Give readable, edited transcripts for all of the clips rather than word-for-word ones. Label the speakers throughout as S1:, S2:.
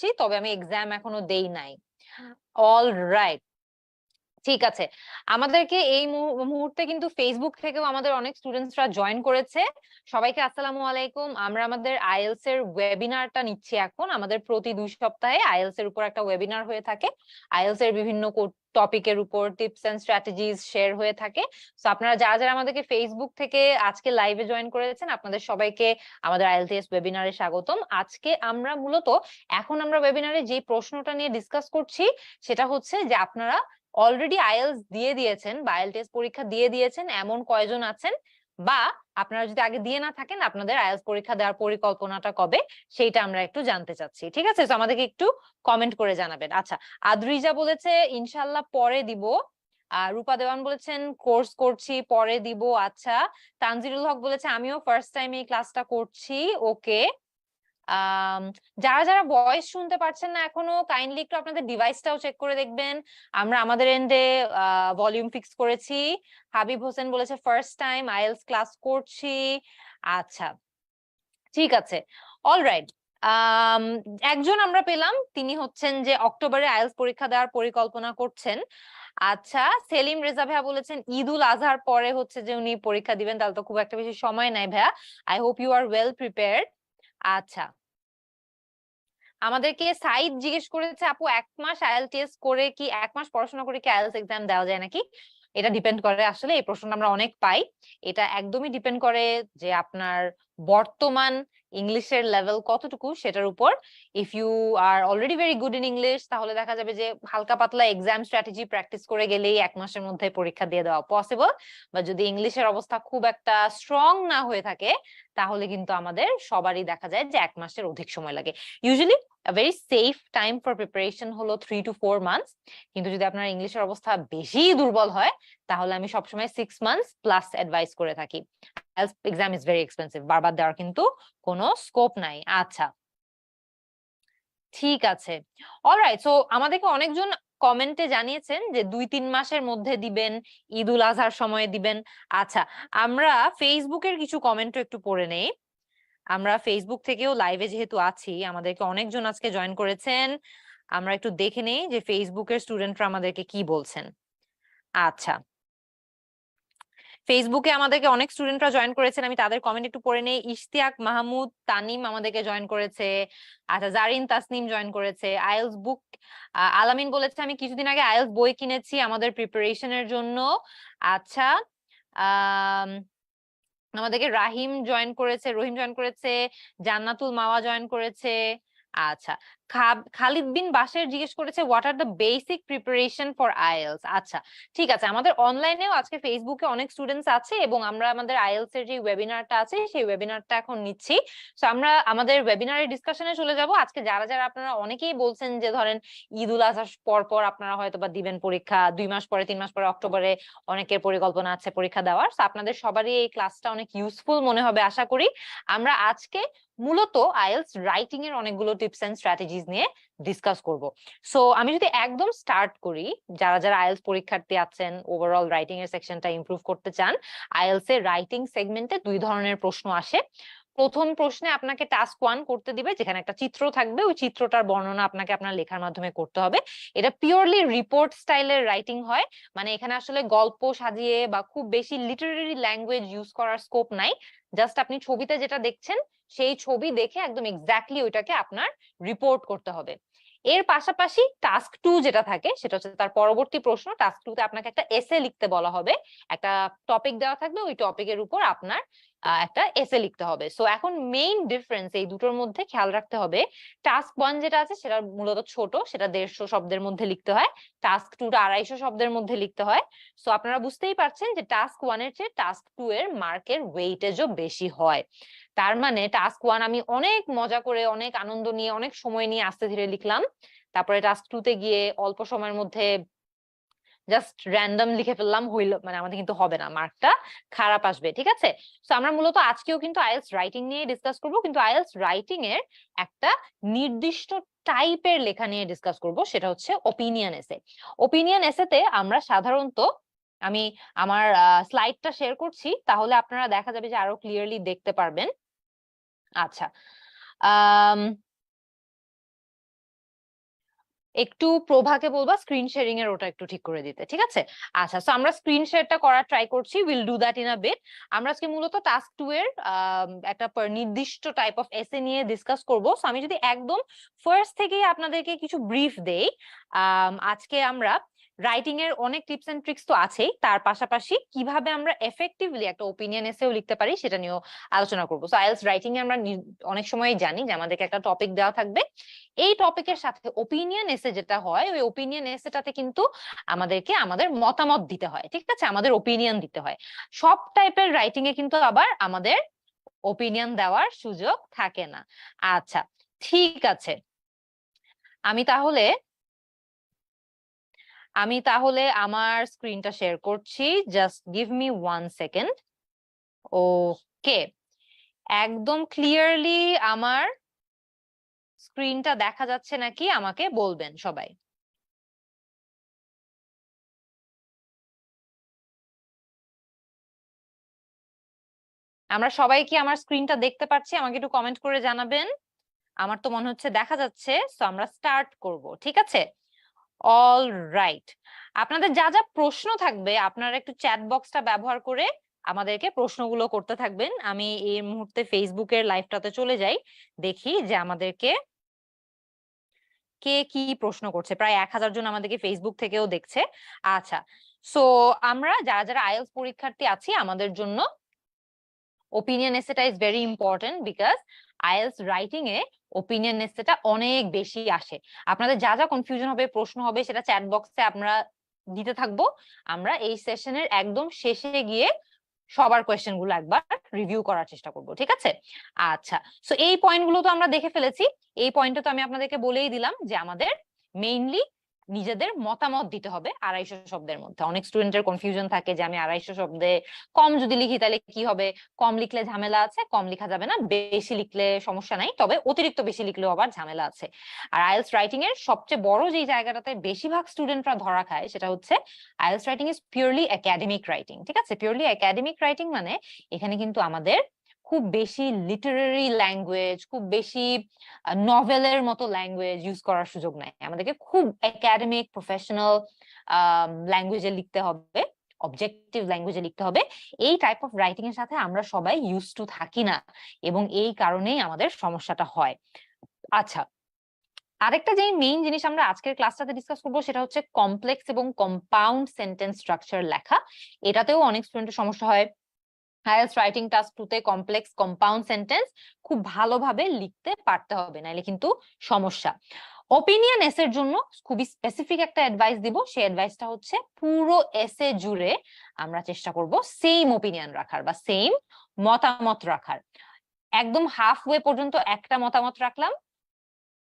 S1: করছি, তবে আমি এক্সাম এখনো দেই নাই। অল রাইট, ঠিক আছে। আমাদেরকে এই মুহূর্তে কিন্তু ফেসবুক থেকেও আমাদের অনেক স্টুডেন্টসরা জয়েন করেছে। সবাইকে আসসালামু আলাইকুম। আমরা আমাদের আইএলটিএস এর ওয়েবিনারটা নিচ্ছি এখন। আমাদের প্রতি 2 সপ্তাহে আইএলটিএস এর উপর একটা ওয়েবিনার হয়ে থাকে। আইএলটিএস এর বিভিন্ন টপিকের উপর টিপস এন্ড স্ট্র্যাটেজিজ শেয়ার হয়ে থাকে। সো আপনারা যারা যারা আমাদেরকে ফেসবুক থেকে আজকে লাইভে জয়েন করেছেন, আপনাদের সবাইকে আমাদের আইএলটিএস ওয়েবিনারে স্বাগতম। আজকে আমরা মূলত এখন আমরা ওয়েবিনারে যে প্রশ্নটা নিয়ে ডিসকাস করছি সেটা হচ্ছে যে আপনারা অলরেডি আইএলটিএস দিয়ে দিয়েছেন বা আইএলটিএস পরীক্ষা দিয়ে দিয়েছেন এমন কয়জন আছেন, বা আপনারা যদি আগে দিয়ে না থাকেন আপনাদের আইএলটিএস পরীক্ষা দেওয়ার পরিকল্পনাটা কবে, সেইটা আমরা একটু জানতে চাচ্ছি। ঠিক আছে, তো আমাদেরকে একটু কমেন্ট করে জানাবেন। আচ্ছা, আদ্রিজা বলেছে ইনশাল্লাহ পরে দিব। রূপা দেওয়ান বলেছেন কোর্স করছি পরে দিব। আচ্ছা, তানজিরুল হক বলেছে আমিও ফার্স্ট টাইম এই ক্লাসটা করছি। ওকে, যারা যারা ভয়েস শুনতে পারছেন না এখনো, কাইন্ডলি একটু আপনাদের ডিভাইসটাও চেক করে দেখবেন। আমরা আমাদের এন্ডে ভলিউম ফিক্স করেছি। হাবিব হোসেন বলেছে ফার্স্ট টাইম আইএলটিএস ক্লাস করছি। আচ্ছা, ঠিক আছে, অলরাইট। একজন আমরা পেলাম, তিনি হচ্ছেন যে অক্টোবরে আইএলটিএস পরীক্ষা দেওয়ার পরিকল্পনা করছেন। আচ্ছা, সেলিম রেজা ভাইয়া বলেছেন ঈদ উল আজহার পরে হচ্ছে যে উনি পরীক্ষা দিবেন, তাহলে তো খুব একটা বেশি সময় নাই ভাইয়া। I hope you are well prepared. আচ্ছা, আমাদেরকে সাইদ জিজ্ঞেস করেছে আপু 1 মাস আইএলটিএস করে কি 1 মাস পড়াশোনা করে কি আইএলটিএস এক্সাম দেওয়া যায় নাকি? এটা ডিপেন্ড করে, আসলে এই প্রশ্নটা আমরা অনেক পাই। এটা একদমই ডিপেন্ড করে যে আপনার বর্তমান ইংলিশের লেভেল কতটুকু সেটার উপর। If you are already very good in English, তাহলে দেখা যাবে যে হালকা পাতলা এক্সাম স্ট্র্যাটেজি প্র্যাকটিস করে গেলেই 1 মাসের মধ্যে পরীক্ষা দিয়ে দেওয়া পসিবল। বা যদি ইংলিশের অবস্থা খুব একটা স্ট্রং না হয়ে থাকে, তাহলে কিন্তু আমাদের সবারই দেখা যায় যে 1 মাসের অধিক সময় লাগে। Usually a very safe time for preparation হলো 3 to 4 months। কিন্তু যদি আপনার ইংলিশের অবস্থা বেশি দুর্বল হয়, তাহলে আমি সবসময় 6 months প্লাস অ্যাডভাইস করে থাকি। এক্সাম ইজ ভেরি এক্সপেন্সিভ, বারবার দেওয়ার কিন্তু কোনো স্কোপ নাই। আচ্ছা, ঠিক আছে, অলরাইট। সো আমাদেরকে অনেকজন কমেন্টে জানিয়েছেন যে 2-3 মাসের মধ্যে দিবেন, ঈদ উল আজহার সময় দিবেন। আচ্ছা, আমরা ফেসবুকের কিছু কমেন্টও একটু পড়ে নেই। আমরা ফেসবুক থেকেও লাইভে যেহেতু আছি, আমাদেরকে অনেকজন আজকে জয়েন করেছেন। আমরা একটু দেখে নেই যে ফেসবুকের স্টুডেন্টরা আমাদেরকে কি বলছেন। আচ্ছা, ফেসবুকে আমাদেরকে অনেক স্টুডেন্টরা জয়েন করেছেন, আমি তাদের কমেন্ট একটু পড়ে নেই। ইশতিয়াক মাহমুদ তানিম আমাদেরকে জয়েন করেছে। আচ্ছা, জারিন তাসনিম জয়েন করেছে। আইএলটিএস বুক, আলামিন বলেছে আমি কিছুদিন আগে আইএলটিএস বই কিনেছি আমাদের প্রিপারেশনের জন্য। আচ্ছা, আহ আমাদেরকে রহিম জয়েন করেছে। জান্নাতুল মাওয়া জয়েন করেছে। আচ্ছা, খালিদ বিন বাশের জিজ্ঞেস করেছে what are the basic preparation for IELTS. আচ্ছা, ঠিক আছে, আমাদের অনলাইনেও আজকে ফেসবুকে অনেক স্টুডেন্টস আছে এবং আমরা আমাদের আইএলটিএস এর যে ওয়েবিনারটা আছে সেই ওয়েবিনারটা এখন নিচ্ছি। সো আমরা আমাদের ওয়েবিনারের ডিসকাশনে চলে যাব। আজকে যারা যারা আপনারা অনেকেই বলছেন যে ধরেন ঈদ উল আজহার পর পর আপনারা হয়তো বা দিবেন পরীক্ষা, 2 মাস পরে 3 মাস পরে অক্টোবরে অনেকের পরিকল্পনা আছে পরীক্ষা দেওয়ার। তো আপনাদের সবারই এই ক্লাসটা অনেক ইউজফুল মনে হবে আশা করি। আমরা আজকে মূলত আইএলটিএস রাইটিং এর অনেকগুলো টিপস এন্ড স্ট্র্যাটেজিজ নিয়ে ডিসকাস করব। সো আমি যদি একদম স্টার্ট করি, যারা যারা আইএলটিএস পরীক্ষার্থী আছেন, ওভারঅল রাইটিং এর সেকশনটা ইমপ্রুভ করতে চান, আইএলটিএস এর রাইটিং সেগমেন্টে 2 ধরনের প্রশ্ন আসে। প্রথম প্রশ্নে আপনাকে টাস্ক 1 করতে দিবে, যেখানে একটা চিত্র থাকবে, ওই চিত্রটার বর্ণনা আপনাকে আপনার লেখার মাধ্যমে করতে হবে। এটা পিওরলি রিপোর্ট স্টাইলের রাইটিং হয়, মানে এখানে আসলে গল্প সাজিয়ে বা খুব বেশি লিটারেরি ল্যাঙ্গুয়েজ ইউজ করার স্কোপ নাই। জাস্ট আপনি ছবিতে যেটা দেখছেন সেই ছবি দেখে একদম এক্স্যাক্টলি ওইটাকে আপনার রিপোর্ট করতে হবে। এর পাশাপাশি টাস্ক 2 যেটা থাকে সেটা হচ্ছে তার পরবর্তী প্রশ্ন। টাস্ক 2 তে আপনাকে একটা এসে লিখতে বলা হবে। একটা টপিক দেওয়া থাকবে, ওই টপিকের উপর আপনার একটা এসে লিখতে হবে। সো এখন মেইন ডিফারেন্স এই দুটোর মধ্যে খেয়াল রাখতে হবে। টাস্ক 1 যেটা আছে সেটা মূলত ছোট, সেটা 150 শব্দের মধ্যে লিখতে হয়। টাস্ক 2 টা 250 শব্দের মধ্যে লিখতে হয়। সো আপনারা বুঝতেই পারছেন যে টাস্ক 1 এর চেয়ে টাস্ক 2 এর মার্কের ওয়েটেজও বেশি হয়। তার মানে টাস্ক 1 আমি অনেক মজা করে, অনেক আনন্দ নিয়ে, অনেক সময় নিয়ে আস্তে ধীরে লিখলাম। তারপরে টাস্ক 2 তে গিয়ে অল্প সময়ের মধ্যে জাস্ট র্যান্ডম লিখে ফেললাম, হইলো মানে আমাদের কিন্তু হবে না, মার্কটা খারাপ আসবে। ঠিক আছে, তো আমরা মূলত আজকেও কিন্তু আইএলটিএস রাইটিং নিয়ে ডিসকাস করব, কিন্তু আইএলটিএস রাইটিং এর একটা নির্দিষ্ট টাইপের লেখা নিয়ে ডিসকাস করব, সেটা হচ্ছে ওপিনিয়ন এসে। ওপিনিয়ন এসেতে আমরা সাধারণত, আমি আমার স্লাইডটা শেয়ার করছি, তাহলে আপনারা দেখা যাবে যে আরো ক্লিয়ারলি দেখতে পারবেন। আচ্ছা, একটু প্রভাকে বলবা স্ক্রিন শেয়ারিং এর ওটা একটু ঠিক করে দিতে, ঠিক আছে? আচ্ছা, সো আমরা স্ক্রিন শেয়ারটা করার ট্রাই করছি, will do that in a bit. আমরা আজকে মূলত টাস্ক 2 এর একটা নির্দিষ্ট টাইপ অফ এসে নিয়ে ডিসকাস করব। সো আমি যদি একদম ফার্স্ট থেকেই আপনাদেরকে কিছু ব্রিফ দেই, আজকে আমরা রাইটিং এর অনেক টিপস এন্ড ট্রিক্স তো আছেই, তার পাশাপাশি কিভাবে আমরা এফেক্টিভলি একটা ওপিনিয়ন এসেও লিখতে পারি সেটা নিয়েও আলোচনা করবো। সো আইএলটিএস রাইটিং এ আমরা অনেক সময় জানি যে আমাদেরকে একটা টপিক দেওয়া থাকবে, এই টপিকের সাথে ওপিনিয়ন এসে যেটা হয়, ওই ওপিনিয়ন এসেটাতে কিন্তু আমাদেরকে আমাদের মতামত দিতে হয়, ঠিক আছে, আমাদের ওপিনিয়ন দিতে হয়। সব টাইপের রাইটিং এ কিন্তু আবার আমাদের ওপিনিয়ন দেওয়ার সুযোগ থাকে না। আচ্ছা, ঠিক আছে, আমি তাহলে আমার স্ক্রিনটা শেয়ার করছি, জাস্ট গিভ মি 1 সেকেন্ড। ওকে, একদম ক্লিয়ারলি আমার স্ক্রিনটা দেখা যাচ্ছে নাকি আমাকে বলবেন সবাই। আমরা সবাই কি আমার স্ক্রিনটা দেখতে পাচ্ছি? আমাকে একটু কমেন্ট করে জানাবেন। আমার তো মনে হচ্ছে দেখা যাচ্ছে, সো আমরা স্টার্ট করব, ঠিক আছে? অল রাইট, আপনাদের যা যা প্রশ্ন থাকবে আপনারা একটু চ্যাট বক্সটা ব্যবহার করে আমাদেরকে প্রশ্নগুলো করতে থাকবেন। আমি এই মুহূর্তে ফেসবুকের লাইভটাতে চলে যাই, দেখি যে আমাদেরকে কে কি প্রশ্ন করছে। প্রায় 1000 জন আমাদেরকে ফেসবুক থেকেও দেখছে। আচ্ছা, সো আমরা যারা যারা আইএলটিএস পরীক্ষার্থী আছি, আমাদের জন্য ওপিনিয়ন এসেটা is very important, because IELTS writing এ ওপিনিয়ন এসেটা অনেক বেশি আসে। আপনাদের যা যা কনফিউশন হবে, প্রশ্ন হবে, সেটা চ্যাট বক্সে আমরা দিতে থাকবো। আমরা এই সেশনের একদম শেষে গিয়ে সবার কোয়েশ্চেন গুলো একবার রিভিউ করার চেষ্টা করব, ঠিক আছে? আচ্ছা, সো এই পয়েন্ট গুলো তো আমরা দেখে ফেলেছি। এই পয়েন্টটা তো আমি আপনাদেরকে বলেই দিলাম যে আমাদের মেইনলি নিজেদের মতামত দিতে হবে 250 শব্দের মধ্যে। অনেক স্টুডেন্টের কনফিউশন থাকে যে আমি 250 শব্দে কম যদি লিখি তাহলে কি হবে, কম লিখলে ঝামেলা আছে, কম লিখা যাবে না, বেশি লিখলে সমস্যা নাই, তবে অতিরিক্ত বেশি লিখলেও আবার ঝামেলা আছে। আর আইএলটিএস রাইটিং এর সবচেয়ে বড় যে জায়গাটাতে বেশিরভাগ স্টুডেন্টরা ধরা খায় সেটা হচ্ছে IELTS writing is purely academic writing, ঠিক আছে? পিওরলি একাডেমিক রাইটিং মানে এখানে কিন্তু আমাদের খুব বেশি লিটারারি ল্যাঙ্গুয়েজ, খুব বেশি নভেলের মতো ল্যাঙ্গুয়েজ ইউজ করার সুযোগ নাই। আমাদেরকে খুব একাডেমিক প্রফেশনাল ল্যাঙ্গুয়েজে লিখতে হবে, অবজেক্টিভ ল্যাঙ্গুয়েজে লিখতে হবে। এই টাইপ অফ রাইটিং এর সাথে আমরা সবাই ইউজ টু থাকি না, এবং এই কারণেই আমাদের সমস্যাটা হয়। আচ্ছা, আরেকটা যে মেইন জিনিস আমরা আজকের ক্লাসটাতে ডিসকাস করবো সেটা হচ্ছে কমপ্লেক্স এবং কম্পাউন্ড সেন্টেন্স স্ট্রাকচার লেখা। এটাতেও অনেক স্টুডেন্টের সমস্যা হয়। আইএলটিএস রাইটিং টাস্ক 2 তে কমপ্লেক্স কম্পাউন্ড সেন্টেন্স খুব ভালোভাবে লিখতে পারতে হবে, নাইলে কিন্তু সমস্যা। ওপিনিয়ন এসের জন্য খুবই স্পেসিফিক একটা অ্যাডভাইস দিব, সেই অ্যাডভাইসটা হচ্ছে পুরো এসে জুড়ে আমরা চেষ্টা করব সেম ওপিনিয়ন রাখার বা সেম মতামত রাখার। একদম হাফ ওয়ে পর্যন্ত একটা মতামত রাখলাম,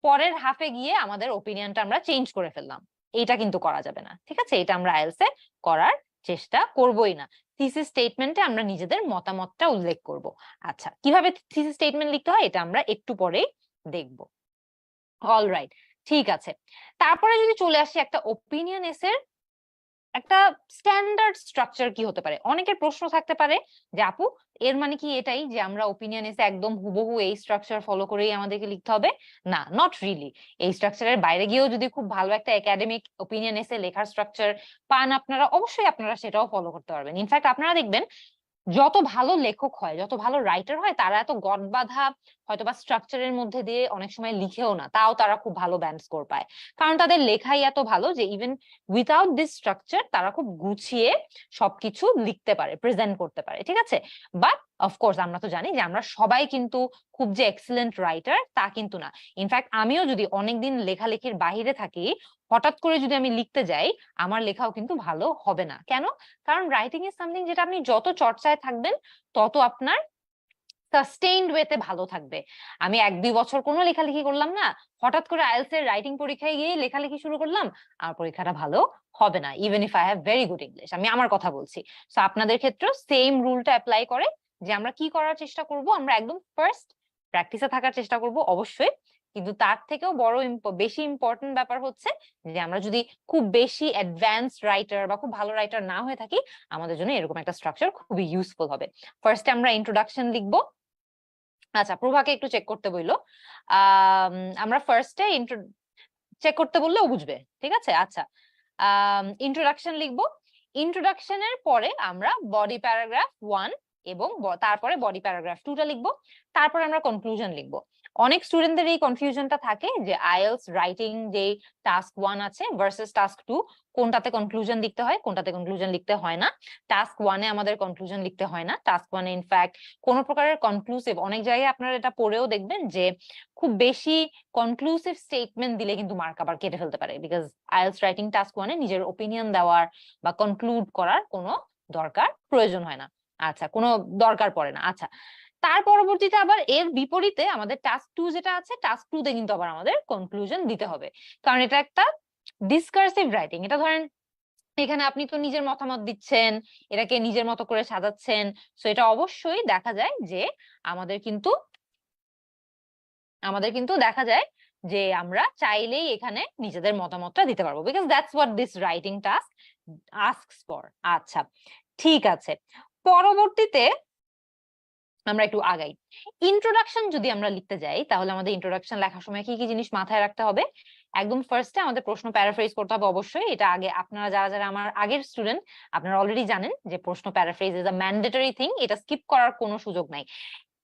S1: পরের হাফে গিয়ে আমাদের ওপিনিয়নটা আমরা চেঞ্জ করে ফেললাম, এটা কিন্তু করা যাবে না, ঠিক আছে? এটা আমরা আইএলটিএস এ করার চেষ্টা করবোই না। থিসিস স্টেটমেন্টে আমরা নিজেদের মতামতটা উল্লেখ করব। আচ্ছা, কিভাবে থিসিস স্টেটমেন্ট লিখতে হয় এটা আমরা একটু পরেই দেখব। অলরাইট, ঠিক আছে। তারপরে যদি চলে আসি একটা ওপিনিয়ন এসের একটা স্ট্যান্ডার্ড স্ট্রাকচার কি হতে পারে। অনেকের প্রশ্ন থাকতে পারে যে আপু এর মানে কি এটাই যে আমরা ওপিনিয়ন এসে একদম হুবহু এই স্ট্রাকচার ফলো করেই আমাদেরকে লিখতে হবে? না, নট রিয়েলি। এই স্ট্রাকচারের বাইরে গিয়েও যদি খুব ভালো একটা একাডেমিক ওপিনিয়ন এসে লেখার স্ট্রাকচার পান আপনারা, অবশ্যই আপনারা সেটাও ফলো করতে পারবেন। ইনফ্যাক্ট আপনারা দেখবেন যত ভালো লেখক হয়, যত ভালো রাইটার হয়, তারা এত গট বাঁধা হয়তোবা স্ট্রাকচারের মধ্যে দিয়ে অনেক সময় লিখেও না, তাও তারা খুব ভালো ব্যান্ড স্কোর পায়, কারণ তাদের লেখাই এত ভালো যে ইভেন উইথাউট দিস স্ট্রাকচার তারা খুব গুছিয়ে সবকিছু লিখতে পারে, প্রেজেন্ট করতে পারে, ঠিক আছে? বাট অফকোর্স আমরা তো জানি যে আমরা সবাই কিন্তু খুব যে এক্সিলেন্ট রাইটার তা কিন্তু না। ইনফ্যাক্ট আমিও যদি অনেকদিন লেখালেখির বাহিরে থাকি, হঠাৎ করে যদি আমি লিখতে যাই, আমার লেখাও কিন্তু ভালো হবে না। কেন? কারণ রাইটিং ইজ সামথিং যেটা আপনি যত চর্চায় থাকবেন তত আপনার সাস্টেইনড ওয়েতে ভালো থাকবে। আমি 1-2 বছর কোনো লেখালেখি করলাম না, হঠাৎ করে আইএলটিএস এর রাইটিং পরীক্ষায় গিয়ে লেখালেখি শুরু করলাম, আমার পরীক্ষাটা ভালো হবে না, even if I have very good English. আমি আমার কথা বলছি। সো আপনাদের ক্ষেত্রেও সেম রুলটা অ্যাপ্লাই করে, যে আমরা কি করার চেষ্টা করব, আমরা একদম ফার্স্ট প্র্যাকটিসে থাকার চেষ্টা করব অবশ্যই, কিন্তু তার থেকেও বড় বেশি ইম্পর্টেন্ট ব্যাপার হচ্ছে যে আমরা যদি খুব বেশি অ্যাডভান্স রাইটার বা খুব ভালো রাইটার না হয়ে থাকি, আমাদের জন্য এরকম একটা স্ট্রাকচার খুবই ইউজফুল হবে। ফার্স্টে আমরা ইন্ট্রোডাকশন লিখবো। আচ্ছা, প্রভাকে একটু চেক করতে বইলো। আমরা ফার্স্টে চেক করতে বললেও বুঝবে, ঠিক আছে? আচ্ছা, ইন্ট্রোডাকশন লিখবো। ইন্ট্রোডাকশনের পরে আমরা বডি প্যারাগ্রাফ 1 এবং তারপরে বডি প্যারাগ্রাফ 2টা লিখবো, তারপরে আমরা কনক্লুশন লিখবো। অনেক স্টুডেন্টদের এই কনফিউশনটা থাকে যে আইএলটিএস রাইটিং যে টাস্ক 1 আছে ভার্সেস টাস্ক 2, কোনটাতে কনক্লুশন লিখতে হয়, কোনটাতে কনক্লুশন লিখতে হয় না। টাস্ক 1 এ আমাদের কনক্লুশন লিখতে হয় না। টাস্ক 1 এ ইনফ্যাক্ট কোন প্রকারের কনক্লুসিভ, অনেক জায়গায় আপনারা এটা পড়েও দেখবেন যে খুব বেশি কনক্লুসিভ স্টেটমেন্ট দিলে কিন্তু মার্ক আবার কেটে ফেলতে পারে, বিকজ আইএলটিএস রাইটিং টাস্ক 1 এ নিজের ওপিনিয়ন দেওয়ার বা কনক্লুড করার কোনো প্রয়োজন হয় না। আচ্ছা, কোনো দরকার পড়ে না। আচ্ছা, তার পরবর্তীতে আবার এর বিপরীতে আমাদের টাস্ক 2 যেটা আছে, টাস্ক 2 তে কিন্তু আবার আমাদের কনক্লুশন দিতে হবে, কারণ এটা একটা ডিসকার্সিভ রাইটিং। এটা ধরেন এখানে আপনি তো নিজের মতামত দিচ্ছেন, এটাকে নিজের মতো করে সাজাচ্ছেন, সো এটা অবশ্যই দেখা যায় যে আমাদের কিন্তু দেখা যায় যে আমরা চাইলেই এখানে নিজেদের মতামতটা দিতে পারবো, because that's what this writing task asks for. আচ্ছা, ঠিক আছে। পরবর্তীতে আমরা একটু আগাই। ইন্ট্রোডাকশন যদি আমরা লিখতে যাই, তাহলে আমাদের ইন্ট্রোডাকশন লেখার সময় কি কি জিনিস মাথায় রাখতে হবে? একদম ফার্স্টে আমাদের প্রশ্ন প্যারাফ্রেজ করতে হবে অবশ্যই। এটা আগে আপনারা যারা যারা আমার আগের স্টুডেন্ট, আপনারা অলরেডি জানেন যে প্রশ্ন paraphrase is a mandatory thing, এটা স্কিপ করার কোনো সুযোগ নাই।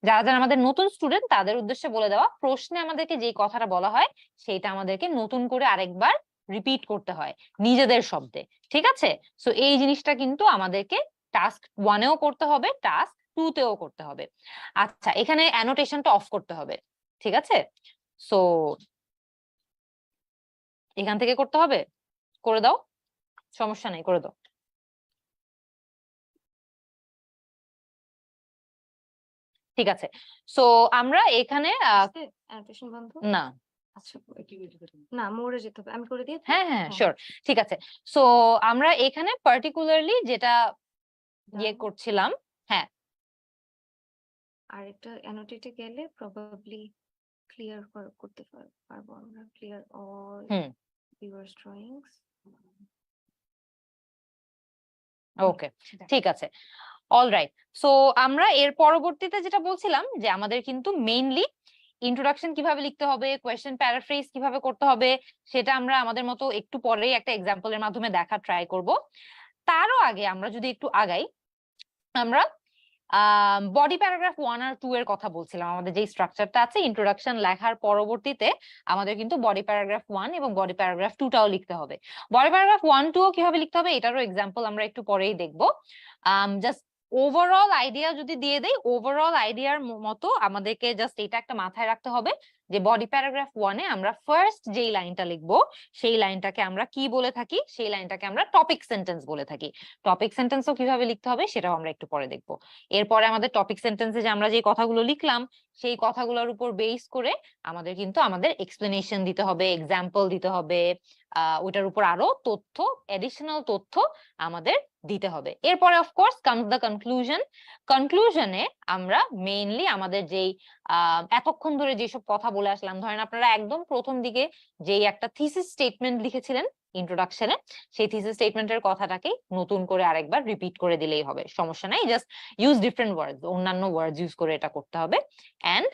S1: যারা যারা আমাদের নতুন স্টুডেন্ট তাদের উদ্দেশ্যে বলে দেওয়া, প্রশ্নে আমাদেরকে যে কথাটা বলা হয় সেটা আমাদেরকে নতুন করে আরেকবার রিপিট করতে হয় নিজেদের শব্দে, ঠিক আছে? সো এই জিনিসটা কিন্তু আমাদেরকে টাস্ক 1 এও করতে হবে, টাস্ক 2 তেও করতে হবে। আচ্ছা, এখানে অ্যানোটেশনটা অফ করতে হবে, ঠিক আছে? সো এখান থেকে করতে হবে, করে দাও, সমস্যা নেই, করে দাও। ঠিক আছে, সো আমরা এখানে
S2: অ্যানোটেশন বন্ধ
S1: না,
S2: আচ্ছা না মোড়ে যেতে হবে, আমি করে দিই।
S1: হ্যাঁ হ্যাঁ শিওর, ঠিক আছে। সো আমরা এখানে পার্টিকুলারলি যেটা ইয়ে করছিলাম, হ্যাঁ,
S2: আর একটা অ্যানোটেটে গেলে প্রবাবলি ক্লিয়ার করতে পারবো আমরা, ক্লিয়ার অল ভিউয়ার্স ড্রয়িংস।
S1: ওকে, ঠিক আছে, অলরাইট। সো আমরা এর পরবর্তীতে যেটা বলছিলাম যে আমাদের কিন্তু মেইনলি ইন্ট্রোডাকশন কিভাবে লিখতে হবে, কোয়েশ্চেন প্যারাফ্রেজ কিভাবে করতে হবে, সেটা আমরা আমাদের মতো একটু পরেই একটা এক্সাম্পলের মাধ্যমে দেখা ট্রাই করব। তারও আগে আমরা যদি একটু আগাই, আমরা বডি প্যারাগ্রাফ 1 আর 2 এর কথা বলছিলাম। আমাদের যে স্ট্রাকচারটা আছে, ইন্ট্রোডাকশন লেখার পরবর্তীতে আমাদের কিন্তু বডি প্যারাগ্রাফ 1 এবং বডি প্যারাগ্রাফ 2টাও লিখতে হবে। বডি প্যারাগ্রাফ 1 2 কিভাবে লিখতে হবে এটারও এক্সাম্পল আমরা একটু পরেই দেখবো। জাস্ট ওভারঅল আইডিয়া যদি দিয়ে দেই, ওভারঅল আইডিয়ার মতো আমাদেরকে জাস্ট এটা একটা মাথায় রাখতে হবে যে বডি প্যারাগ্রাফ 1 এ আমরা ফার্স্ট যেই লাইনটা লিখবো সেই লাইনটাকে আমরা কি বলে থাকি, সেই লাইনটাকে আমরা টপিক সেন্টেন্স বলে থাকি। টপিক সেন্টেন্সও কিভাবে লিখতে হবে সেটাও আমরা একটু পরে দেখবো। এরপরে আমাদের টপিক সেন্টেন্সে যে আমরা যে কথাগুলো লিখলাম সেই কথাগুলোর উপর বেস করে আমাদের কিন্তু আমাদের এক্সপ্লেনেশন দিতে হবে, এক্সাম্পল দিতে হবে, ওটার উপর আরো তথ্য, এডিশনাল তথ্য আমাদের দিতে হবে। এরপরে অফকোর্স কামস দ্য কনক্লুশন। কনক্লুশনে আমরা মেইনলি আমাদের যেই এতক্ষণ ধরে যেসব কথা বলে আসলাম, ধরেন আপনারা একদম প্রথম দিকে যেই একটা থিসিস স্টেটমেন্ট লিখেছিলেন ইন্ট্রোডাকশনে, সেই থিসিস স্টেটমেন্টের কথাটাকে নতুন করে আরেকবার রিপিট করে দিলেই হবে, সমস্যা নাই। জাস্ট ইউজ ডিফারেন্ট ওয়ার্ডস, অন্যান্য ওয়ার্ডস ইউজ করে এটা করতে হবে। এন্ড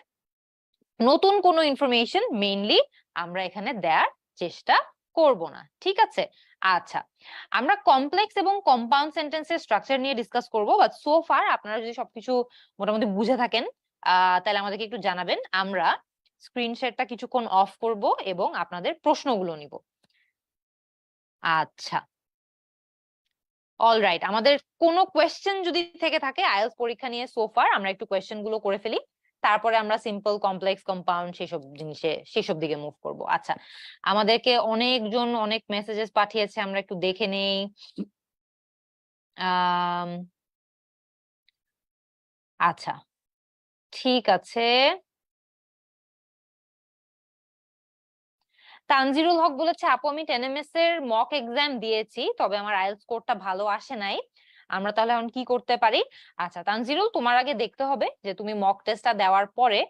S1: নতুন কোনো ইনফরমেশন মেইনলি আমরা এখানে দেওয়ার চেষ্টা করব না, ঠিক আছে? আচ্ছা, আমরা কমপ্লেক্স এবং কম্পাউন্ড সেন্টেন্সের স্ট্রাকচার নিয়ে ডিসকাস করব, বাট সো ফার আপনারা যদি সবকিছু মোটামুটি বুঝে থাকেন তাহলে আমাদেরকে একটু জানাবেন। আমরা স্ক্রিন শেয়ারটা কিছুক্ষণ অফ করব এবং আপনাদের প্রশ্নগুলো নিব। আচ্ছা, অলরাইট, আমাদের কোনো কোয়েশ্চেন যদি থেকে থাকে আইএলটিএস পরীক্ষা নিয়ে সো ফার, আমরা একটু কোয়েশ্চেন গুলো করে ফেলি, তারপরে আমরা সিম্পল, কমপ্লেক্স, কম্পাউন্ড সেসব দিকে মুভ করব। আচ্ছা, আমাদেরকে অনেকজন অনেক মেসেজেস পাঠিয়েছে, আমরা একটু দেখে নেই। আচ্ছা, ঠিক আছে। তানজিরুল হক বলেছে, আপু আমি 10 MS এর মক এক্সাম দিয়েছি, তবে আমার আইএলটিএস স্কোরটা ভালো আসে নাই। আমরা তাহলে এখন কি করতে পারি? আচ্ছা তানজিরুল, তোমার আগে দেখতে হবে যে তুমি মক টেস্টটা দেওয়ার পরে,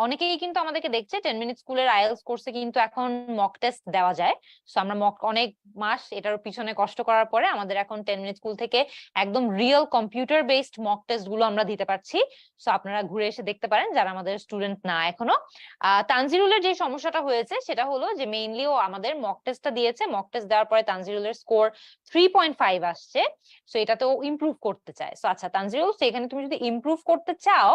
S1: অনেকেই কিন্তু আমাদেরকে দেখছে 10 মিনিট স্কুলের আইএলটিএস কোর্সে কিন্তু এখন মক টেস্ট দেওয়া যায়। সো আমরা অনেক মাস এটার পিছনে কষ্ট করার পরে আমাদের এখন 10 মিনিট স্কুল থেকে একদম real computer based mock test গুলো আমরা দিতে পারছি। সো আপনারা ঘুরে এসে দেখতে পারেন যারা আমাদের স্টুডেন্ট না এখনো। তানজিরুলের যে সমস্যাটা হয়েছে সেটা হলো যে মেইনলি ও আমাদের মক টেস্টটা দিয়েছে, মক টেস্ট দেওয়ার পরে তানজিরুলের স্কোর 3.5 আসছে। সো এটাতে ও ইমপ্রুভ করতে চায়। সো আচ্ছা তানজিরুল, এখানে তুমি যদি ইমপ্রুভ করতে চাও,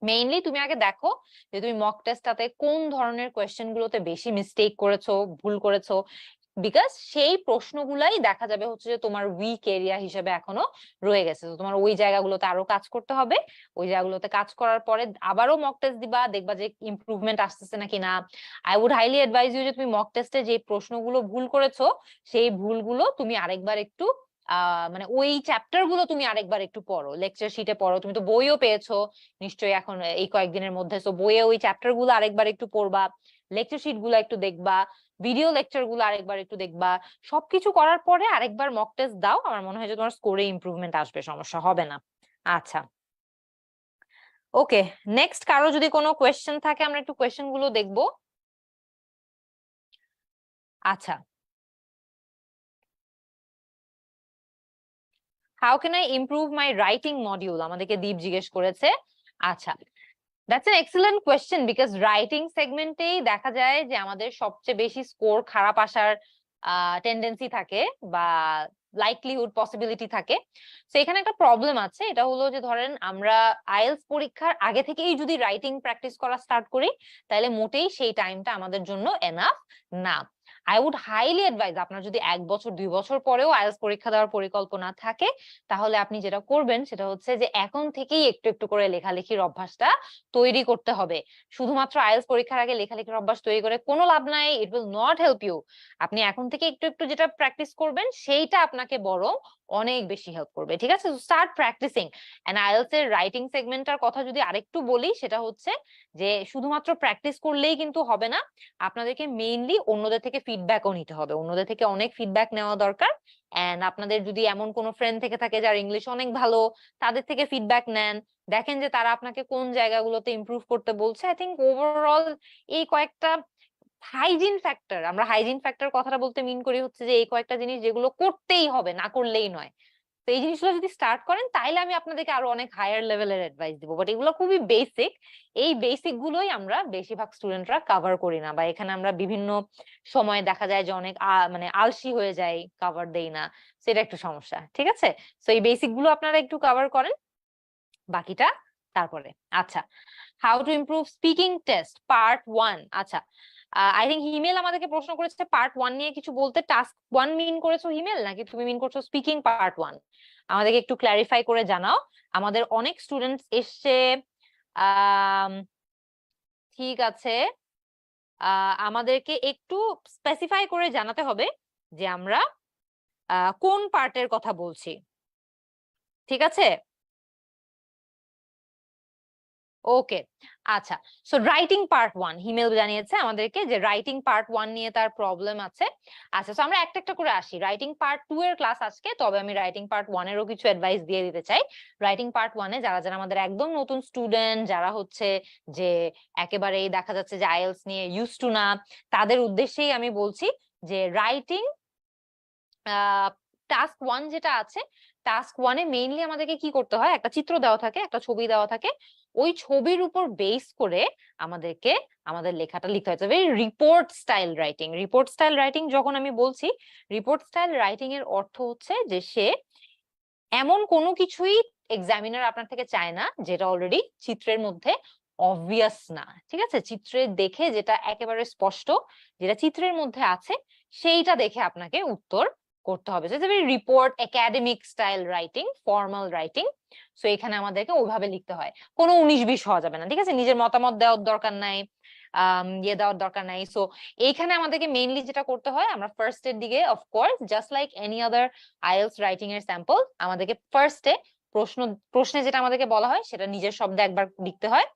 S1: মেইনলি তুমি আগে দেখো যে তুমি মক টেস্টটাতে কোন ধরনের কোয়েশ্চেন গুলোতে বেশি মিস্টেক করেছো, ভুল করেছো, বিকজ সেই প্রশ্নগুলাই দেখা যাবে হচ্ছে যে তোমার উইক এরিয়া হিসেবে এখনো রয়ে গেছে। তো তোমার ওই জায়গাগুলোতে আরো কাজ করতে হবে। ওই জায়গাগুলোতে কাজ করার পরে আবারও মক টেস্ট দিবা, দেখবা যে ইমপ্রুভমেন্ট আসতেছে নাকি না। I would highly advise you যে তুমি মক টেস্টে যে প্রশ্নগুলো ভুল করেছো সেই ভুলগুলো তুমি আরেকবার একটু মানে ওই চ্যাপ্টার গুলো তুমি আরেকবার একটু পড়ো, লেকচার শিটে পড়ো। তুমি তো বইও পেয়েছো নিশ্চয়ই এখন এই কয়েকদিনের মধ্যে, তো বইয়ে ওই চ্যাপ্টার গুলো আরেকবার একটু পড়বা, লেকচার শিট গুলো একটু দেখবা, ভিডিও লেকচার গুলো আরেকবার একটু দেখবা। সবকিছু করার পরে আরেকবার মক টেস্ট দাও, আমার মনে হয় যে তোমার স্কোরে ইমপ্রুভমেন্ট আসবে, সমস্যা হবে না। আচ্ছা ওকে, নেক্সট কারো যদি কোনো কোয়েশ্চেন থাকে আমরা একটু কোয়েশ্চেন গুলো দেখবো। আচ্ছা, how can I improve my writing module, আমাদেরকে দীপ জিজ্ঞেস করেছে। আচ্ছা, that's an excellent question, because writing সেগমেন্টেই দেখা যায় যে আমাদের সবচেয়ে বেশি স্কোর খারাপ আসার টেন্ডেন্সি থাকে বা লাইকলিহুড পসিবিলিটি থাকে। তো এখানে একটা প্রবলেম আছে, এটা হলো যে ধরেন আমরা আইএলটিএস পরীক্ষার আগে থেকেই যদি রাইটিং প্র্যাকটিস করা স্টার্ট করি তাহলে মোটেই সেই টাইমটা আমাদের জন্য এনাফ না। আই উড হাইলি অ্যাডভাইজ, আপনার যদি 1 বছর 2 বছর পরেও আইএলটিএস পরীক্ষা দেওয়ার পরিকল্পনা থাকে তাহলে আপনি যেটা করবেন সেটা হচ্ছে যে এখন থেকেই একটু একটু করে লেখালেখির অভ্যাসটা তৈরি করতে হবে। শুধুমাত্র আইএলটিএস পরীক্ষার আগে লেখালেখির অভ্যাস তৈরি করে কোনো লাভ নাই, it will not help you. আপনি এখন থেকে একটু একটু যেটা প্র্যাকটিস করবেন সেইটা আপনাকে বরং অনেক বেশি হেল্প করবে। ঠিক আছে, স্টার্ট প্র্যাকটিসিং। এন্ড আইএলটিএস এর রাইটিং সেগমেন্টটার কথা যদি আরেকটু বলি, সেটা হচ্ছে যে শুধুমাত্র প্র্যাকটিস করলেই কিন্তু হবে না, আপনাদেরকে মেইনলি অন্যদের থেকে ফিডব্যাকও নিতে হবে, অন্যদের থেকে অনেক ফিডব্যাক নেওয়া দরকার। এন্ড আপনাদের যদি এমন কোনো ফ্রেন্ড থেকে থাকে যার ইংলিশ অনেক ভালো, তাদের থেকে ফিডব্যাক নেন, দেখেন যে তারা আপনাকে কোন জায়গাগুলোতে ইমপ্রুভ করতে বলছে। আই থিঙ্ক ওভারঅল এই কয়েকটা হাইজিন ফ্যাক্টর, আমরা হাইজিন ফ্যাক্টর কথাটা বলতে মিন করি হচ্ছে যে এই কয়েকটা জিনিস যেগুলো করতেই হবে, না করলেই নয়। তো এই জিনিসগুলো যদি স্টার্ট করেন তাইলে আমি আপনাদেরকে আরো অনেক হায়ার লেভেলের অ্যাডভাইস দিব, বাট এগুলো খুবই বেসিক। এই বেসিক গুলোই আমরা বেশিরভাগ স্টুডেন্টরা কভার করি না, বা এখানে আমরা বিভিন্ন সময় দেখা যায় যে অনেক মানে আলসি হয়ে যায়, কভার দেই না, সেটা একটু সমস্যা। ঠিক আছে, তো এই বেসিক গুলো আপনারা একটু কভার করেন, বাকিটা তারপরে। আচ্ছা, how to improve speaking test part 1। আচ্ছা, আই থিঙ্ক হিমেল আমাদেরকে প্রশ্ন করেছে পার্ট 1 নিয়ে কিছু বলতে। টাস্ক 1 মিন করেছো হিমেল, নাকি তুমি মিন করছো স্পিকিং পার্ট 1? আমাদেরকে একটু ক্ল্যারিফাই করে জানাও। আমাদের অনেক স্টুডেন্টস এসছে। আহ ঠিক আছে, আমাদেরকে একটু স্পেসিফাই করে জানাতে হবে যে আমরা কোন পার্টের কথা বলছি। ঠিক আছে, ওকে। আচ্ছা, সো রাইটিং পার্ট 1, হিমেল জানিয়েছে আমাদেরকে যে রাইটিং পার্ট 1 নিয়ে তার প্রবলেম আছে। আচ্ছা, সো আমরা একটা একটা করে আসি। রাইটিং পার্ট 2 এর ক্লাস আজকে, তবে আমি রাইটিং পার্ট 1 এরও কিছু অ্যাডভাইস দিয়ে দিতে চাই। রাইটিং পার্ট 1 এ যারা যারা আমাদের একদম নতুন স্টুডেন্ট, যারা হচ্ছে যে একেবারেই দেখা যাচ্ছে যে আইএলটিএস নিয়ে ইউজ টু না, তাদের উদ্দেশ্যেই আমি বলছি যে রাইটিং টাস্ক 1 যেটা আছে, টাস্ক 1 এ মেইনলি আমাদেরকে কি করতে হয়, একটা চিত্র দেওয়া থাকে, একটা ছবি দেওয়া থাকে, ওই ছবির উপর বেস করে আমাদেরকে আমাদের লেখাটা লিখতে হয়। Very report style writing. Report style writing যখন আমি বলছি, রিপোর্ট স্টাইল রাইটিং এর অর্থ হচ্ছে যে সে এমন কোনো কিছুই এক্সামিনার আপনার থেকে চায় না যেটা অলরেডি চিত্রের মধ্যে অবভিয়াস না। ঠিক আছে, চিত্রে দেখে যেটা একেবারে স্পষ্ট, যেটা চিত্রের মধ্যে আছে, সেইটা দেখে আপনাকে উত্তর করতে হবে। Report academic style writing, formal writing. So এখানে আমাদেরকে ওইভাবে লিখতে হয়, কোনো 19-20 হওয়া যাবে না। ঠিক আছে, নিজের মতামত দেওয়ার দরকার নাই, ইয়ে দেওয়ার দরকার নাই। সো এইখানে আমাদেরকে মেইনলি যেটা করতে হয়, আমরা ফার্স্ট এর দিকে of course just like any other IELTS writing এর স্যাম্পল, আমাদেরকে ফার্স্টে প্রশ্নে যেটা আমাদেরকে বলা হয় সেটা নিজের শব্দে একবার লিখতে হয়।